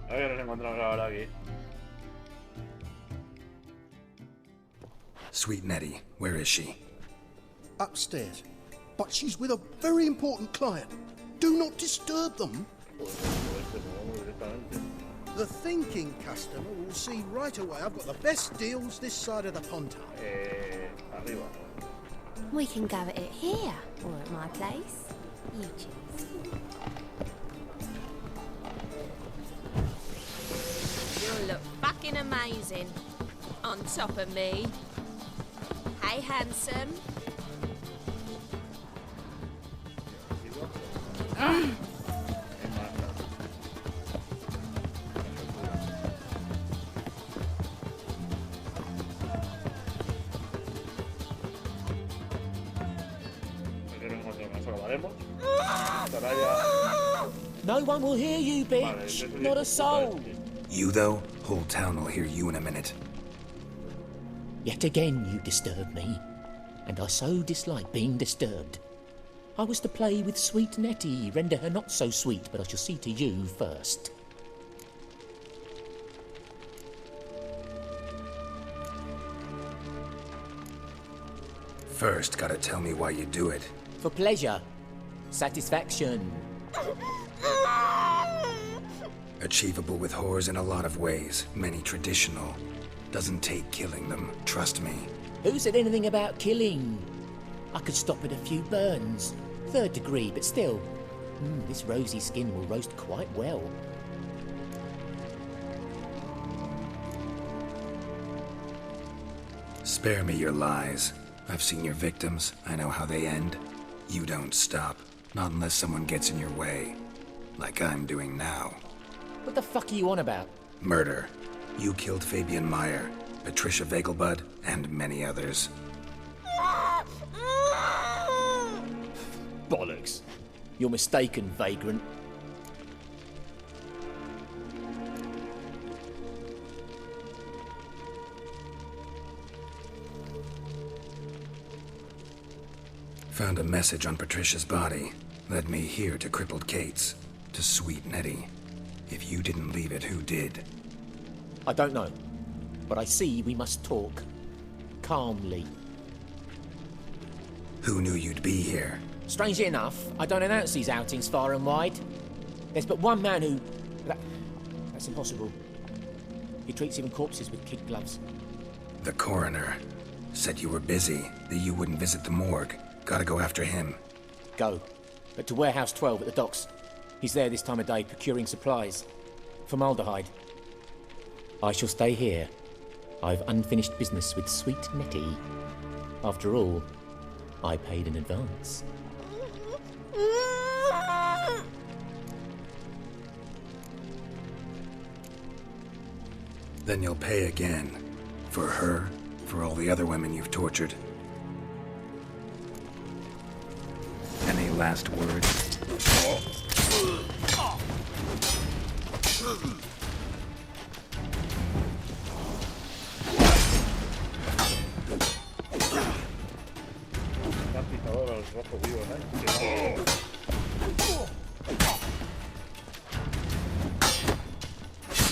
A ver, nos encontramos ahora aquí. Sweet Nettie, where is she? Upstairs. But she's with a very important client. Do not disturb them. The thinking customer will see right away I've got the best deals this side of the pond. Arriba. We can go at it here or at my place. You choose. You'll look fucking amazing on top of me. Hey, handsome. No one will hear you, bitch. Not a soul. You, though? Whole town will hear you in a minute. Yet again you disturb me, and I so dislike being disturbed. I was to play with sweet Nettie, render her not so sweet, but I shall see to you first. First, gotta tell me why you do it. For pleasure. Satisfaction. Achievable with whores in a lot of ways, many traditional. Doesn't take killing them, trust me. Who said anything about killing? I could stop at a few burns. 3rd degree, but still. This rosy skin will roast quite well. Spare me your lies. I've seen your victims. I know how they end. You don't stop. Not unless someone gets in your way. Like I'm doing now. What the fuck are you on about? Murder. You killed Fabian Meyer, Patricia Vegelbud, and many others. Bollocks. You're mistaken, vagrant. Found a message on Patricia's body. Led me here to crippled Kate's. To sweet Nettie. If you didn't leave it, who did? I don't know. But I see we must talk. Calmly. Who knew you'd be here? Strangely enough, I don't announce these outings far and wide. There's but one man who... That's impossible. He treats even corpses with kid gloves. The coroner. Said you were busy, that you wouldn't visit the morgue. Gotta go after him. Go. But to Warehouse 12 at the docks. He's there this time of day procuring supplies. Formaldehyde. I shall stay here. I've unfinished business with sweet Nettie. After all, I paid in advance. Then you'll pay again. For her, for all the other women you've tortured. Any last words?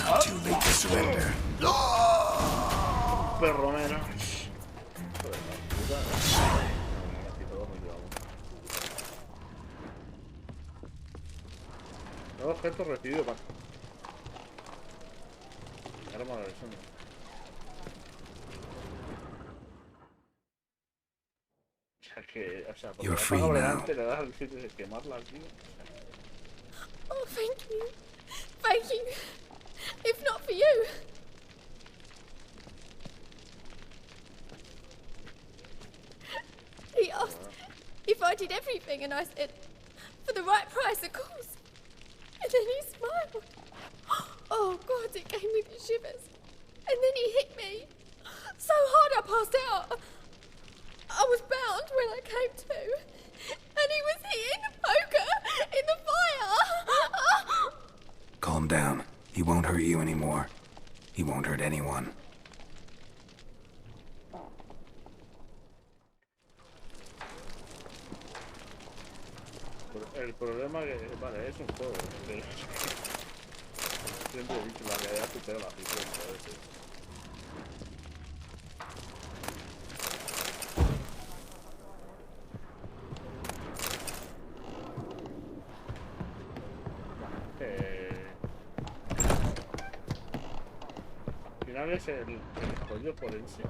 Not too late to surrender. Perro menos. Nuevo objeto recibido. Arma de versión. You're free now. Oh, thank you. Thank you. If not for you. He asked if I did everything, and I said, for the right price, of course. And then he smiled. Oh, God, it gave me the shivers. And then he hit me. So hard I passed out. I was bound when I came to. And he was hitting the poker in the fire. Calm down. He won't hurt you anymore. He won't hurt anyone. El problema que, vale, es un juego, pero siempre he dicho, la realidad supera la ficción a veces. Al final es el jodido forense.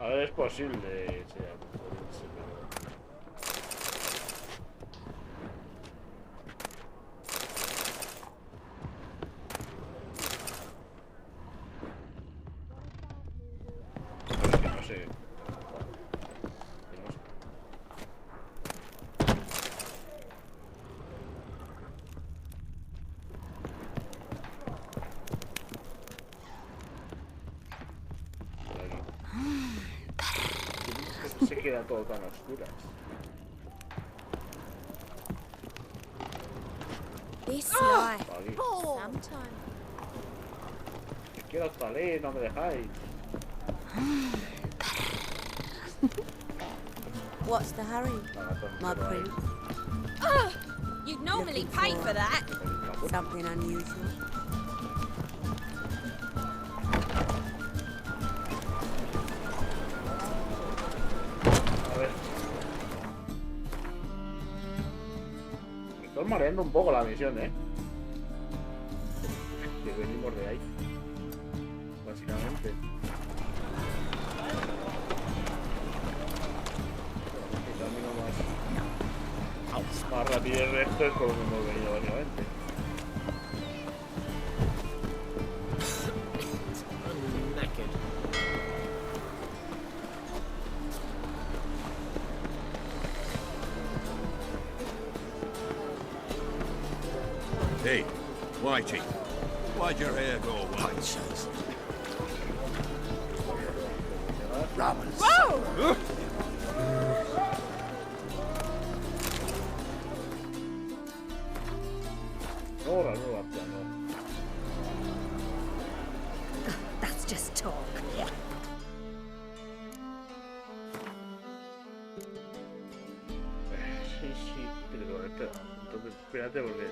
A ver, es posible sea forense, pero es que no sé. Se queda todo tan a oscuras. This life. Oh. Sometime. Me quiero salir, no me dejáis. What's the hurry, my prince? You'd normally pay for that. Something unusual. Me estoy mareando un poco la misión, que venimos de ahí, básicamente. El camino más rápido y recto es por donde hemos venido, básicamente. Hey, Whitey, why'd your hair go white? Robbers. Whoa! Ahora no va a piano. That's just talk. Sí, pero espera. Entonces, espérate porque...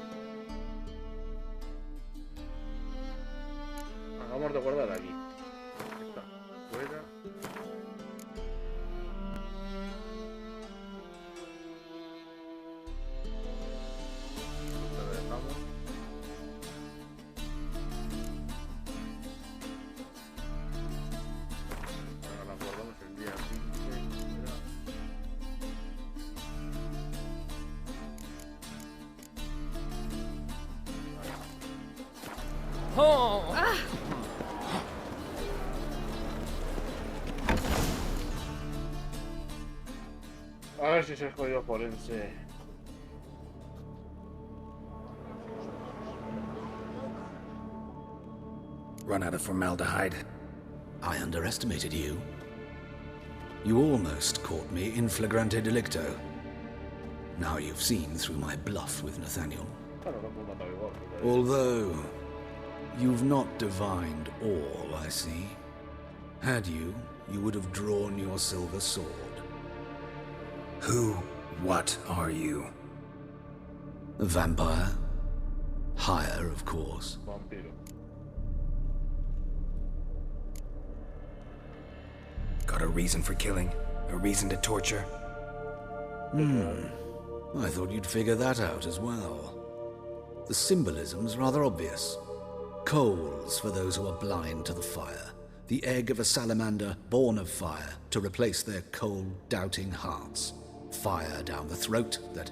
Hagamos de guardar aquí. Está. Fuera. Lo dejamos. Ahora la guardamos el día 15. Oh! Ahora sí se ha jodido forense. Run out of formaldehyde. I underestimated you. You almost caught me in flagrante delicto. Now you've seen through my bluff with Nathaniel. Although, you've not divined all, I see. Had you, you would have drawn your silver sword. What are you? A vampire. Higher, of course. Vampiro. Got a reason for killing? A reason to torture? I thought you'd figure that out as well. The symbolism's rather obvious. Coals for those who are blind to the fire. The egg of a salamander born of fire to replace their cold, doubting hearts. Fire down the throat that...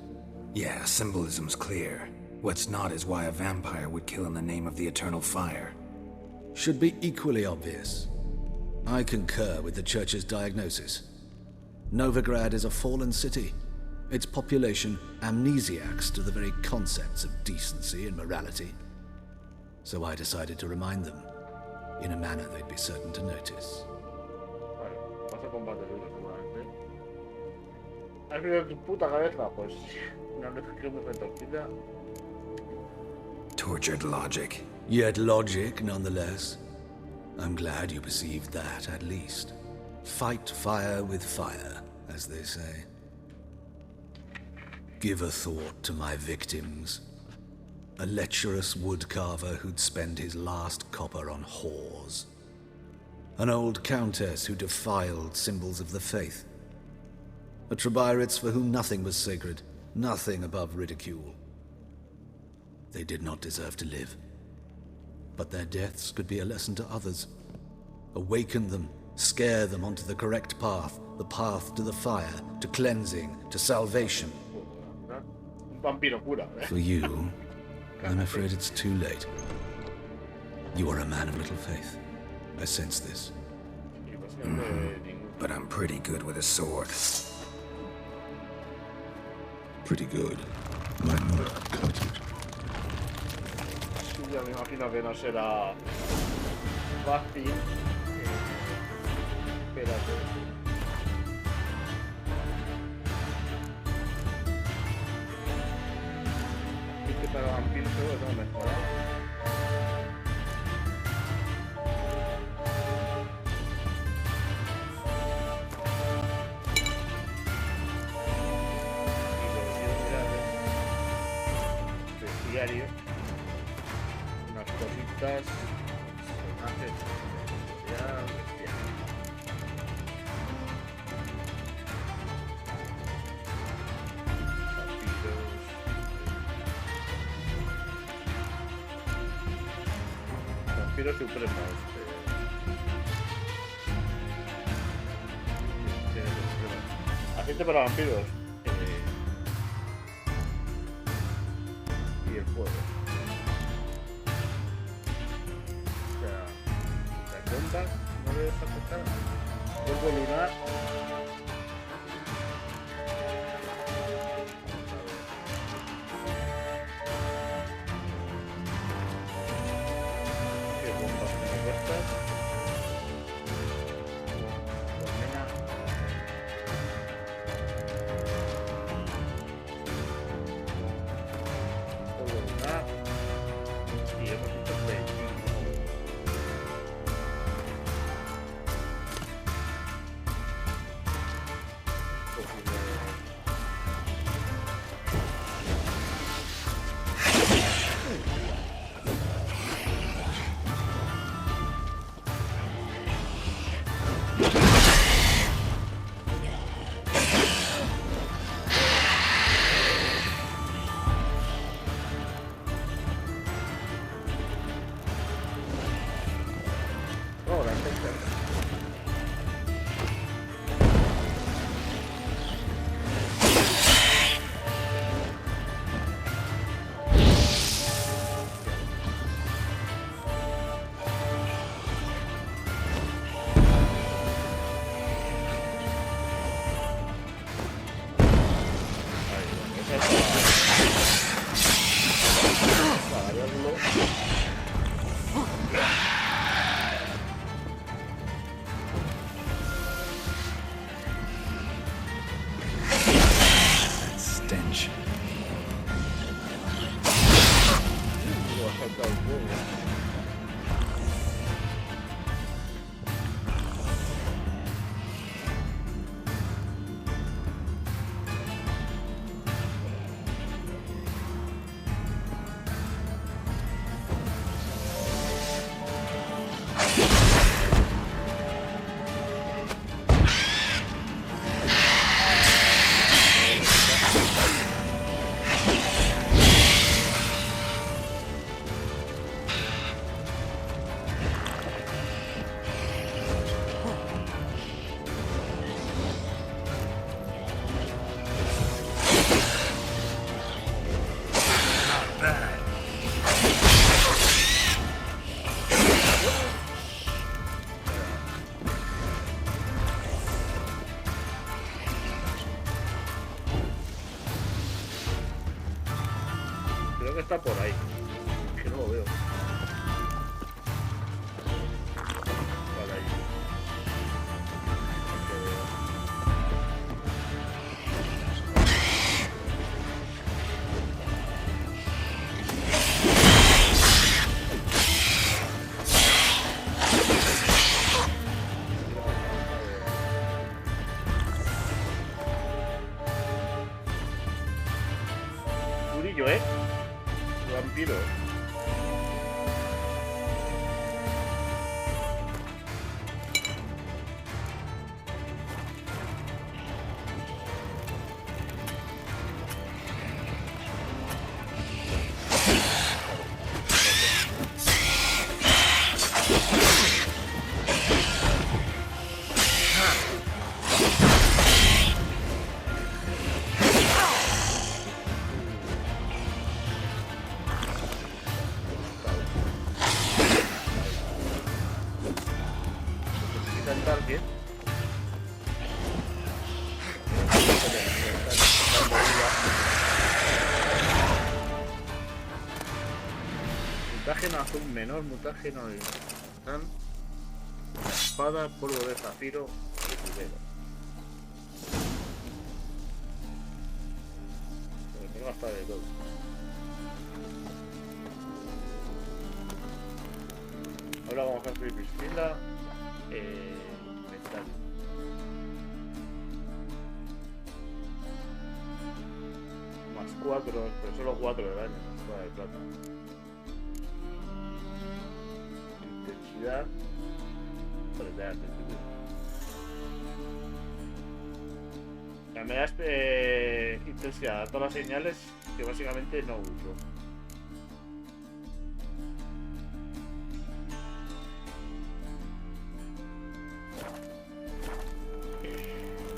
Yeah, symbolism's clear. What's not is why a vampire would kill in the name of the eternal fire. Should be equally obvious. I concur with the Church's diagnosis. Novigrad is a fallen city. Its population amnesiacs to the very concepts of decency and morality. So I decided to remind them, in a manner they'd be certain to notice. Vale, vas a combatirlo seguramente. ¿Has visto tu puta cabeza? Pues una vez que me retorcida. Tortured logic. Yet logic, nonetheless. I'm glad you perceived that, at least. Fight fire with fire, as they say. Give a thought to my victims. A lecherous woodcarver who'd spend his last copper on whores. An old countess who defiled symbols of the faith. A Trebirates for whom nothing was sacred, nothing above ridicule. They did not deserve to live. But their deaths could be a lesson to others. Awaken them, scare them onto the correct path, the path to the fire, to cleansing, to salvation. Vampiro cura, eh? For you, I'm afraid it's too late. You are a man of little faith. I sense this. But I'm pretty good with a sword. Pretty good. Might not cut it. Sí, ya me imagino que no será fácil. Espérate. Este para vampiros lo tengo mejorado. Diario, unas cositas, personajes, ya, vampiros supremos. Agente para vampiros. Y el fuego. O sea, las bombas no debes afectar. Polvo lunar. falta un poco. Creo que está por ahí. Que no lo veo. Vale, ahí. Durillo, ¿eh? Vampiro. Target. Mutágeno azul menor, mutágeno de tan espada, polvo de zafiro y rubero. Pero hasta de todo. Ahora vamos a subir piscina. Mental. Más 4, pero solo 4 de daño, espada de plata. Intensidad. Me das intensidad a todas las señales que básicamente no uso.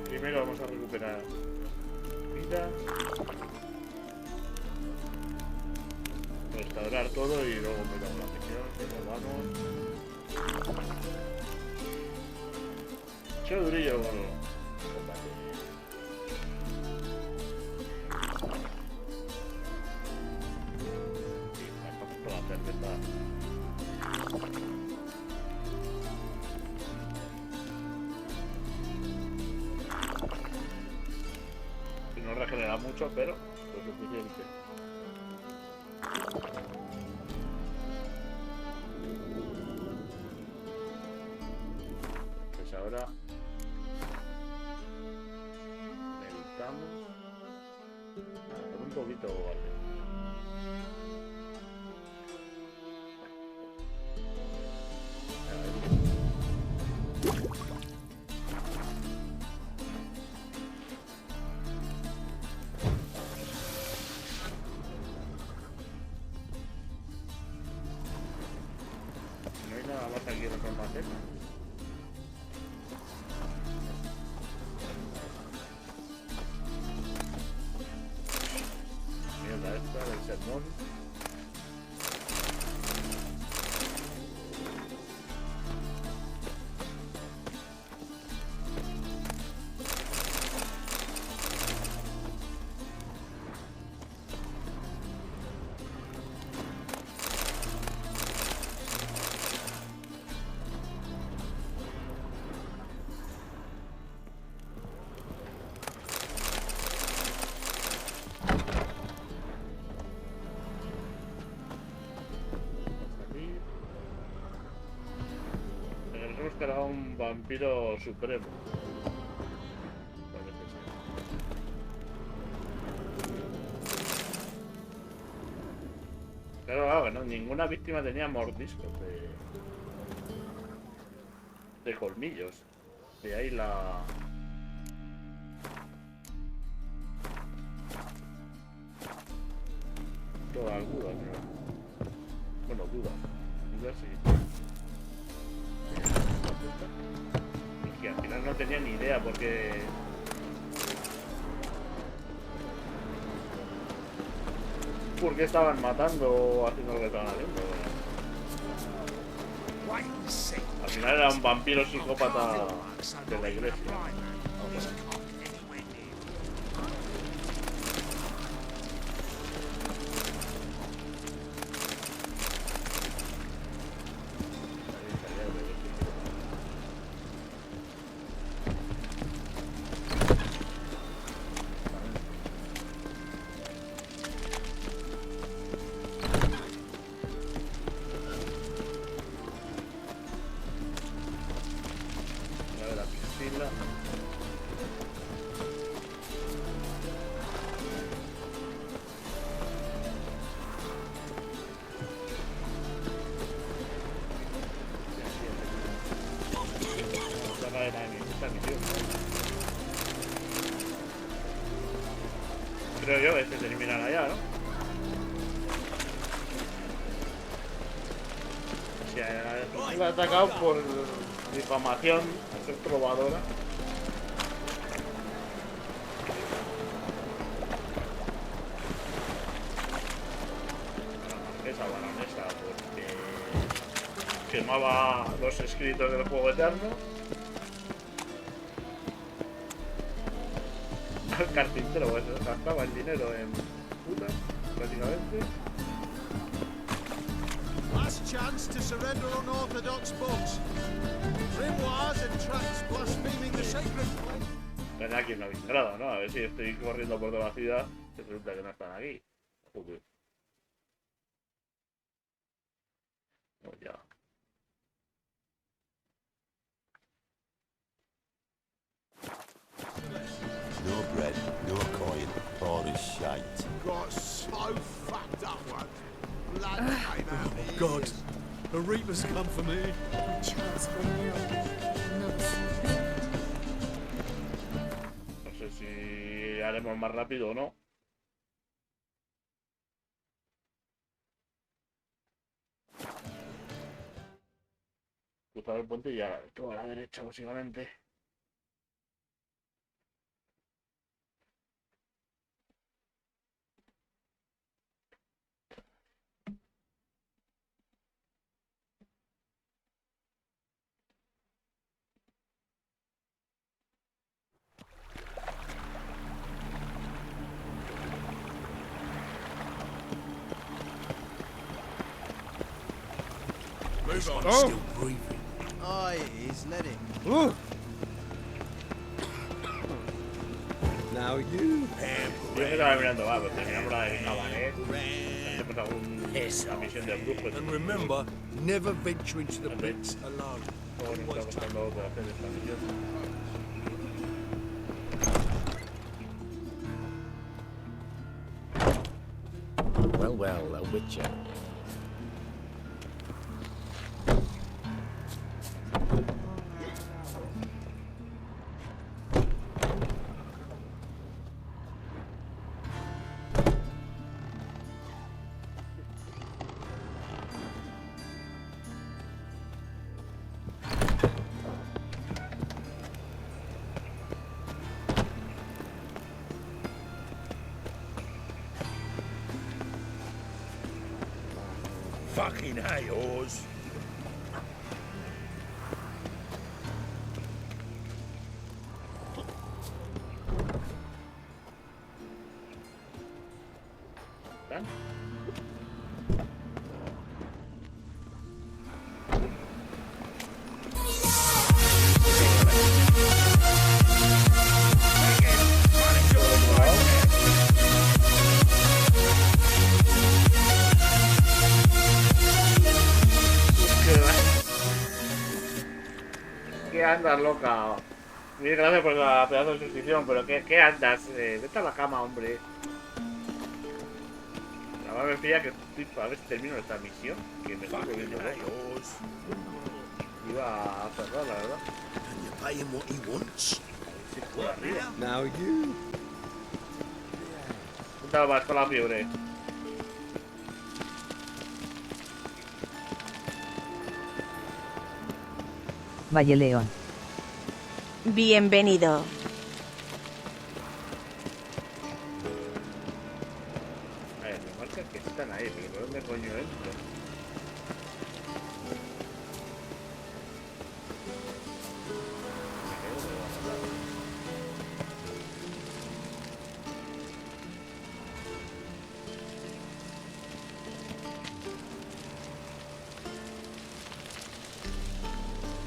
Primero vamos a recuperar vida, restaurar todo y luego metamos la misión, pero vamos. Che durillo, combate. Sí, me toda la cerveza. No regenera mucho, pero lo suficiente. Pues ahora meditamos. Con un poquito vale. Mierda esta del sermón. descargado un vampiro supremo. Parece ser. Claro, no, ninguna víctima tenía mordiscos de colmillos. De ahí la... todas las dudas, ¿no? Bueno, dudas. Dudas sí. Y que al final no tenía ni idea porque... ¿Por qué estaban matando o haciendo lo que estaban haciendo? Al final era un vampiro psicópata de la iglesia. Creo yo que se terminan allá, ¿no? O sea, la ha atacado por difamación, a ser trovadora. Esa baronesa, porque quemaba los escritos del juego eterno. El carpintero, pues gastaba el dinero en putas, prácticamente. Last chance to surrender unorthodox books. Grimoires and tracts blaspheming the sacred place. Ven aquí una vingrada, ¿no? A ver si estoy corriendo por toda la ciudad. Resulta que no están aquí. Joder. Pues ya. No bread, no coin, all is shite. Got so fucked up once. Blood came out. Oh God, the Reapers come for me. Chance for nuts. No sé si haremos más rápido o no. Cruzar el puente y ya todo a la derecha, básicamente. Move on. Oh. Still breathing. Aye, he's letting. Oh. Now you. Yo que estaba mirando, va, pues terminamos la de Cabaret. Hacemos alguna misión de brujos. And remember, never venture into the pits alone. Todo nos está costando para hacer esta misión. Well, well, a witcher. Fucking hay-hors. ¿Qué andas, loca? Mil gracias por la pedazo de suscripción, pero ¿qué andas? Vete a la cama, hombre. La verdad me pilla que a ver si termino esta misión, que me estoy volviendo loco. Iba a cerrar, la verdad. Can you pay him what he wants? Now you. ¿Dónde vas con la fiebre? Valle León. Bienvenido. A ver, me marca que están ahí, pero ¿por dónde coño entro?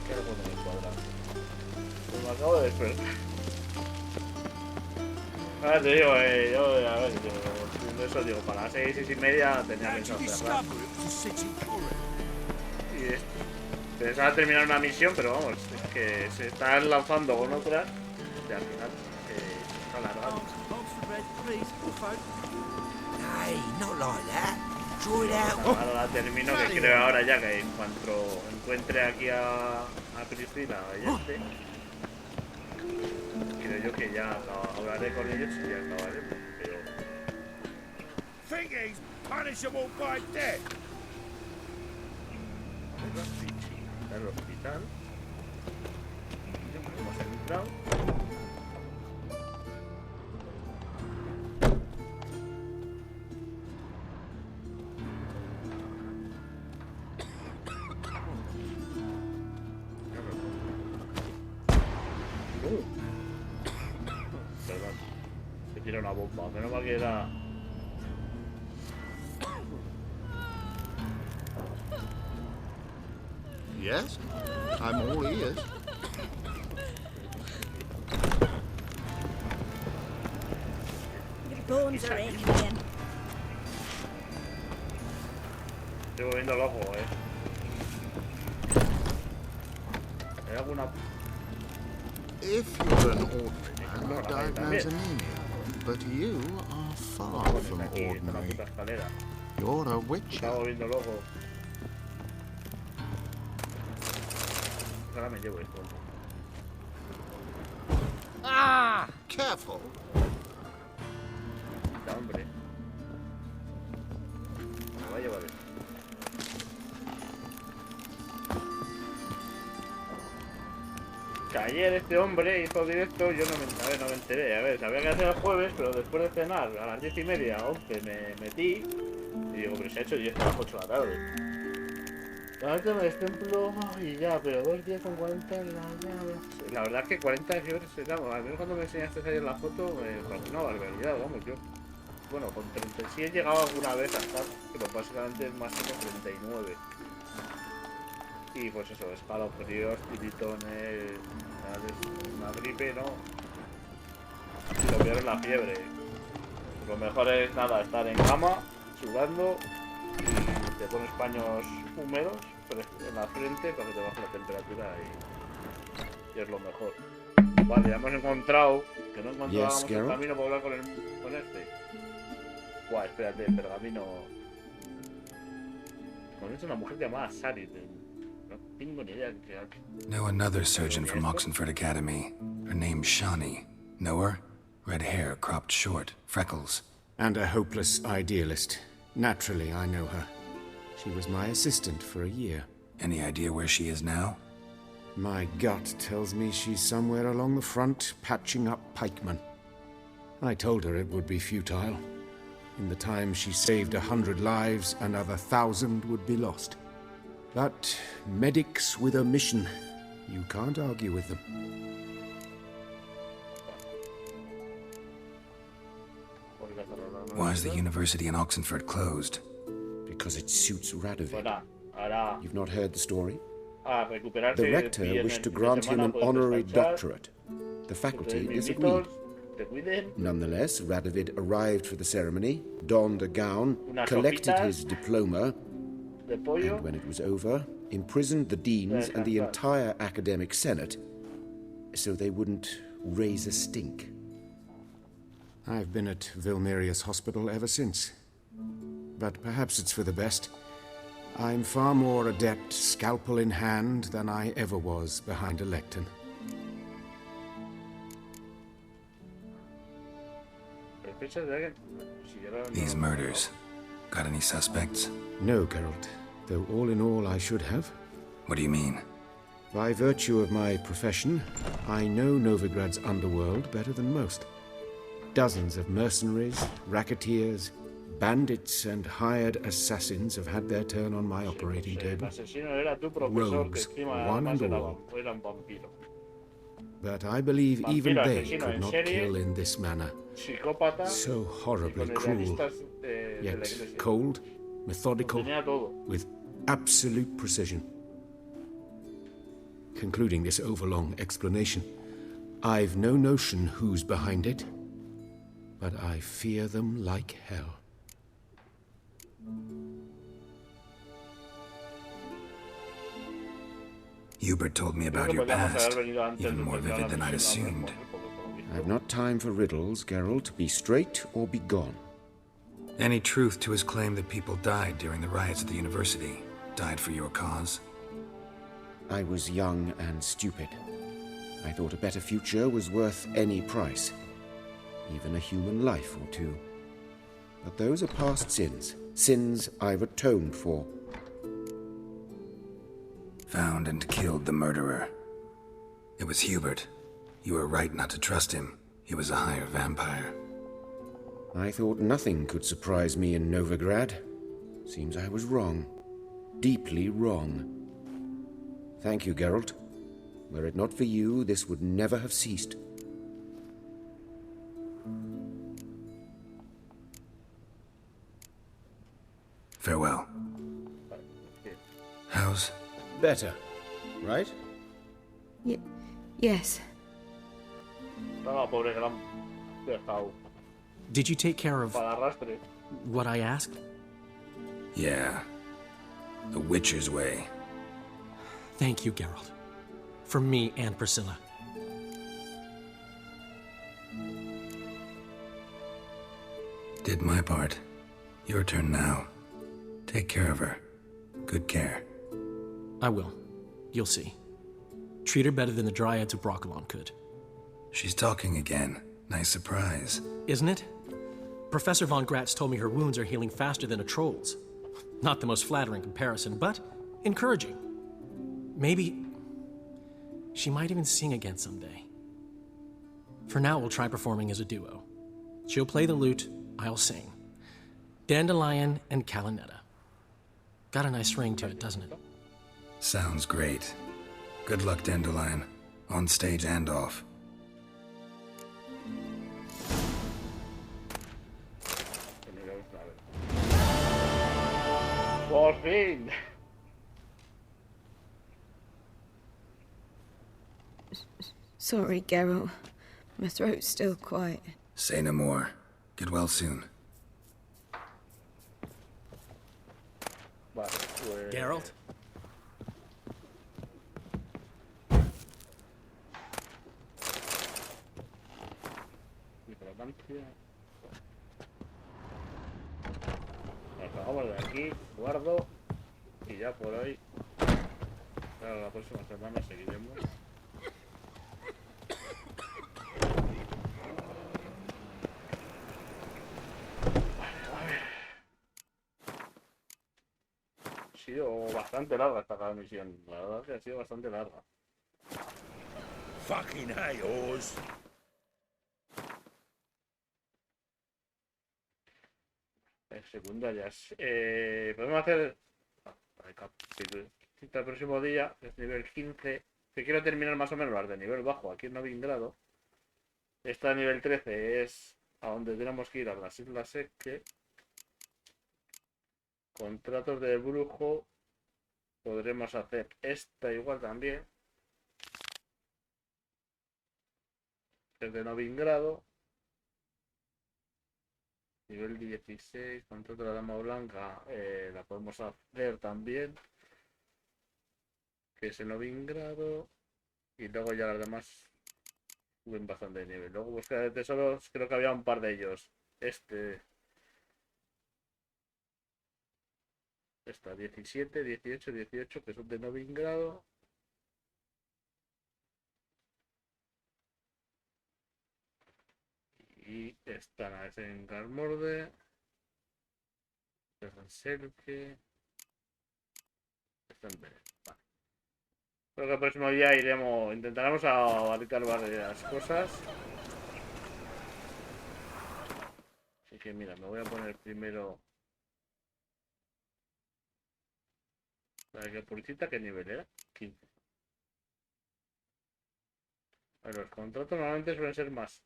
¿Qué algo no me cuadra? Pues me acabo de despertar. Ahora te digo, yo, a ver, yo eso digo, para las 6 y media tenía pensado cerrar. Y pensaba terminar una misión, pero vamos, es que se están lanzando con otras y al final se está alargando. Hey, not like that. Draw it out. Ahora la termino, que creo ahora ya que en cuanto encuentre aquí a Priscila y este, creo yo que ya hablaré con ellos y ya acabaremos, pero... Think he's punishable by death. Está en el hospital. Hemos entrado. Perdón, me tira una bomba, menos mal que era... Yes, I'm all ears. Your bones are aching again. Estoy moviendo el ojo, ¿Hay alguna...? If you're an ordinary man, you're diagnosed anemia. But you are far from ordinary. You're a witcher. Estaba moviendo el ojo. Ahora me llevo esto. Ah! Careful. Ya, hombre. Me va a llevar esto. Que ayer este hombre hizo directo, yo no me enteré. A ver, sabía que hacía el jueves, pero después de cenar a las 10:30, 11 me metí y digo, pero se ha hecho 10 a las 8 de la tarde. Ahorita me destemplo y ya, pero 2 días con 40 en la llave. La verdad es que 40 de fiebre será, al menos cuando me enseñaste ayer la foto, me pareció una barbaridad, vamos, yo. Bueno, con 30 sí he llegado alguna vez a estar, pero básicamente es máximo 39. Y pues eso, escalofríos, tiritones, una gripe, ¿no? Y lo peor es la fiebre. Lo mejor es nada, estar en cama, sudando, y te pones paños húmedos en la frente para que te baje la temperatura y es lo mejor. Vale, ya hemos encontrado, que no encontrábamos el camino para hablar con este. Buah, espérate, el pergamino. Conoces una mujer llamada Sari. No tengo ni idea que... Know another surgeon from Oxenford Academy. Her name's Shawnee. Know her? Red hair, cropped short, freckles. And a hopeless idealist. Naturally, I know her. She was my assistant for a year. Any idea where she is now? My gut tells me she's somewhere along the front, patching up pikemen. I told her it would be futile. In the time she saved 100 lives, another 1,000 would be lost. But medics with a mission, you can't argue with them. Why is the university in Oxenford closed? Because it suits Radovid. You've not heard the story? The The rector wished to grant him an honorary doctorate. The faculty disagreed. Nonetheless, Radovid arrived for the ceremony, donned a gown, collected his diploma, and when it was over, imprisoned the deans and the entire academic senate so they wouldn't raise a stink. I've been at Vilmerius Hospital ever since. But perhaps it's for the best. I'm far more adept scalpel in hand than I ever was behind a lectern. These murders, got any suspects? No, Geralt. Though all in all I should have. What do you mean? By virtue of my profession, I know Novigrad's underworld better than most. Dozens of mercenaries, racketeers, bandits and hired assassins have had their turn on my operating table. Rogues, one and all. But I believe even they could not kill in this manner. So horribly cruel, yet cold, methodical, with absolute precision. Concluding this overlong explanation, I've no notion who's behind it, but I fear them like hell. Hubert told me about your past, even more vivid than I'd assumed. I've not time for riddles, Geralt. Be straight or be gone. Any truth to his claim that people died during the riots at the university? Died for your cause? I was young and stupid. I thought a better future was worth any price. Even a human life or two. But those are past sins. Sins I've atoned for. Found and killed the murderer. It was Hubert. You were right not to trust him. He was a higher vampire. I thought nothing could surprise me in Novigrad. Seems I was wrong. Deeply wrong. Thank you, Geralt. Were it not for you, this would never have ceased. Farewell. How's... Better, right? Yes. Did you take care of what I asked? Yeah. The Witcher's way. Thank you, Geralt. From me and Priscilla. Did my part. Your turn now. Take care of her. Good care. I will. You'll see. Treat her better than the Dryads of Broccolon could. She's talking again. Nice surprise. Isn't it? Professor von Gratz told me her wounds are healing faster than a troll's. Not the most flattering comparison, but encouraging. Maybe she might even sing again someday. For now, we'll try performing as a duo. She'll play the lute, I'll sing. Dandelion and Calinetta. Got a nice ring to it, doesn't it? Sounds great. Good luck, Dandelion. On stage and off. Por fin. Sorry, Geralt. My throat's still quiet. Say no more. Get well soon. Geralt? Acabamos de aquí, guardo y ya por hoy. Claro, la próxima semana seguiremos. Ha sido bastante larga esta misión, la verdad es que ha sido bastante larga. Fucking hayos. Secundarias. Podemos hacer el próximo día, es nivel 15. Que quiero terminar más o menos las de nivel bajo aquí en Novigrado. Esta de nivel 13 es a donde tenemos que ir, a las Islas Seque. Contratos de brujo. Podremos hacer esta igual también. Es de Novigrado. Nivel 16, contrato de la dama blanca, la podemos hacer también. que es el Novigrado. Y luego ya los demás suben bastante de nivel. Luego búsqueda de tesoros, creo que había un par de ellos. Esta 17, 18, 18, que son de Novigrado. Y están a veces en Galmorde. Están en Selke. Están en Vélez. Vale. Creo que el próximo día intentaremos abarcar varias cosas. Así que mira, me voy a poner primero. La que publicita, ¿qué nivel era? 15. A ver, los contratos normalmente suelen ser más.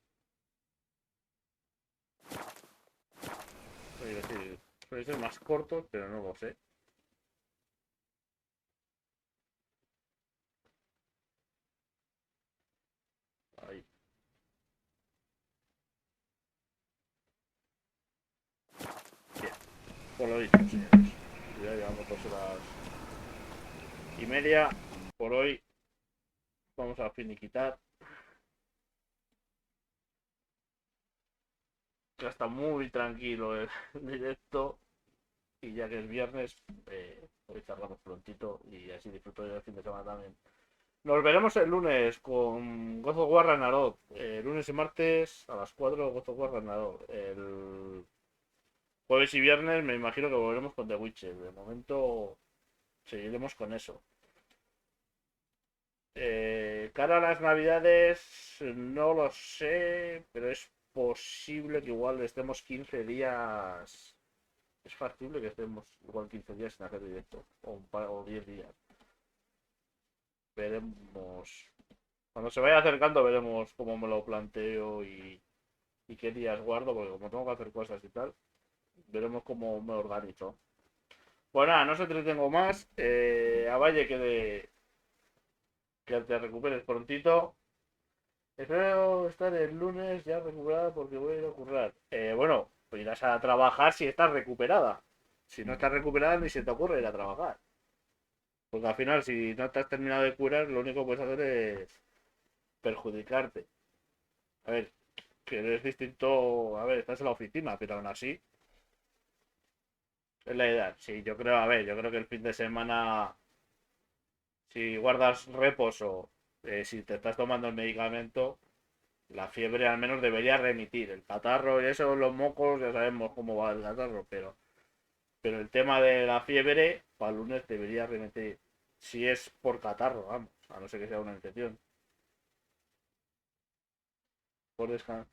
Es decir, suelen ser más cortos, pero no lo sé. Ahí. Bien. Por lo dicho, señores. Ya llevamos 2 horas y media. Por hoy vamos a finiquitar. Ya está muy tranquilo el directo. Y ya que es viernes, hoy cerramos prontito y así disfruto del fin de semana también. Nos veremos el lunes con God of War Ragnarok. Lunes y martes a las 4 God of War Ragnarok. El jueves y viernes me imagino que volveremos con The Witcher. De momento seguiremos con eso. Cara a las navidades, no lo sé, pero es posible que igual estemos 15 días. Es factible que estemos igual 15 días sin hacer directo. O 10 días. Veremos. Cuando se vaya acercando veremos cómo me lo planteo y qué días guardo, porque como tengo que hacer cosas y tal, veremos cómo me organizo. Pues nada, no os entretengo más. A Valle que te recuperes prontito. Espero estar el lunes ya recuperada porque voy a ir a currar. Bueno, pues irás a trabajar si estás recuperada. Si no estás recuperada ni se te ocurre ir a trabajar. Porque al final, si no te has terminado de curar, lo único que puedes hacer es perjudicarte. A ver, que es distinto. A ver, estás en la oficina, pero aún así. Es la edad. Sí, yo creo, a ver, yo creo que el fin de semana. Si guardas reposo, si te estás tomando el medicamento, la fiebre al menos debería remitir. El catarro y eso, los mocos, ya sabemos cómo va el catarro, pero el tema de la fiebre, para el lunes debería remitir. Si es por catarro, vamos, a no ser que sea una infección. Por descansar.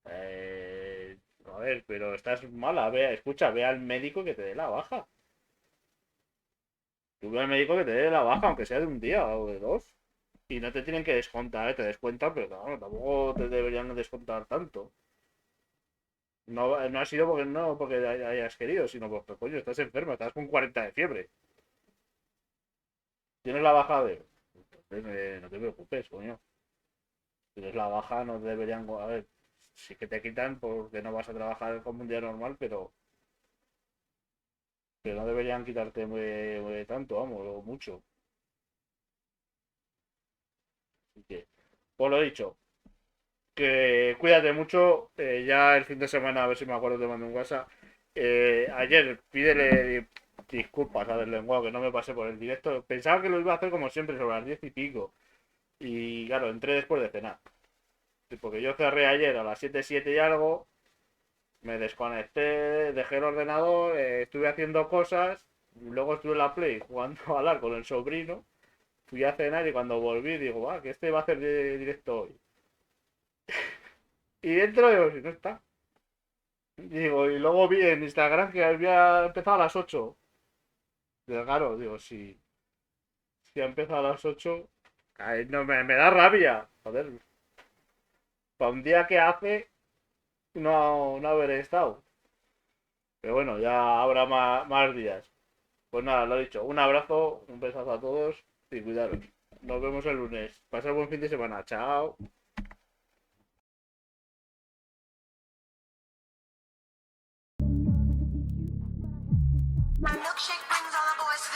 A ver, pero estás mala, escucha, ve al médico que te dé la baja. Tú ve al médico que te dé la baja, aunque sea de un día o de 2. Y no te tienen que descontar, te descuentan, pero claro, tampoco te deberían descontar tanto. No, no ha sido porque hayas querido, sino porque, coño, estás enfermo, estás con 40 de fiebre. Tienes la baja de. Entonces, no te preocupes, coño. Tienes la baja, no deberían. A ver, sí que te quitan porque no vas a trabajar como un día normal, pero no deberían quitarte muy tanto, vamos, o mucho. Así que, pues lo dicho, que cuídate mucho. Ya el fin de semana, a ver si me acuerdo, te mando un WhatsApp. Ayer pídele disculpas a del lenguaje que no me pasé por el directo. Pensaba que lo iba a hacer como siempre, sobre las 10 y pico. Y claro, entré después de cenar. Porque yo cerré ayer a las 7 y algo. Me desconecté, dejé el ordenador, estuve haciendo cosas. Luego estuve en la Play jugando al ar con el sobrino. Fui a cenar y cuando volví digo, que este va a hacer directo hoy. Y dentro digo, si no está. Digo, y luego vi en Instagram que había empezado a las 8. Digo, claro, digo, si ha empezado a las 8, ay, no, me da rabia. Joder, para un día que hace, no haber estado. Pero bueno, ya habrá más días. Pues nada, lo dicho. Un abrazo, un besazo a todos y cuidaros. Nos vemos el lunes. Pasad buen fin de semana. Chao. My milkshake brings all the boys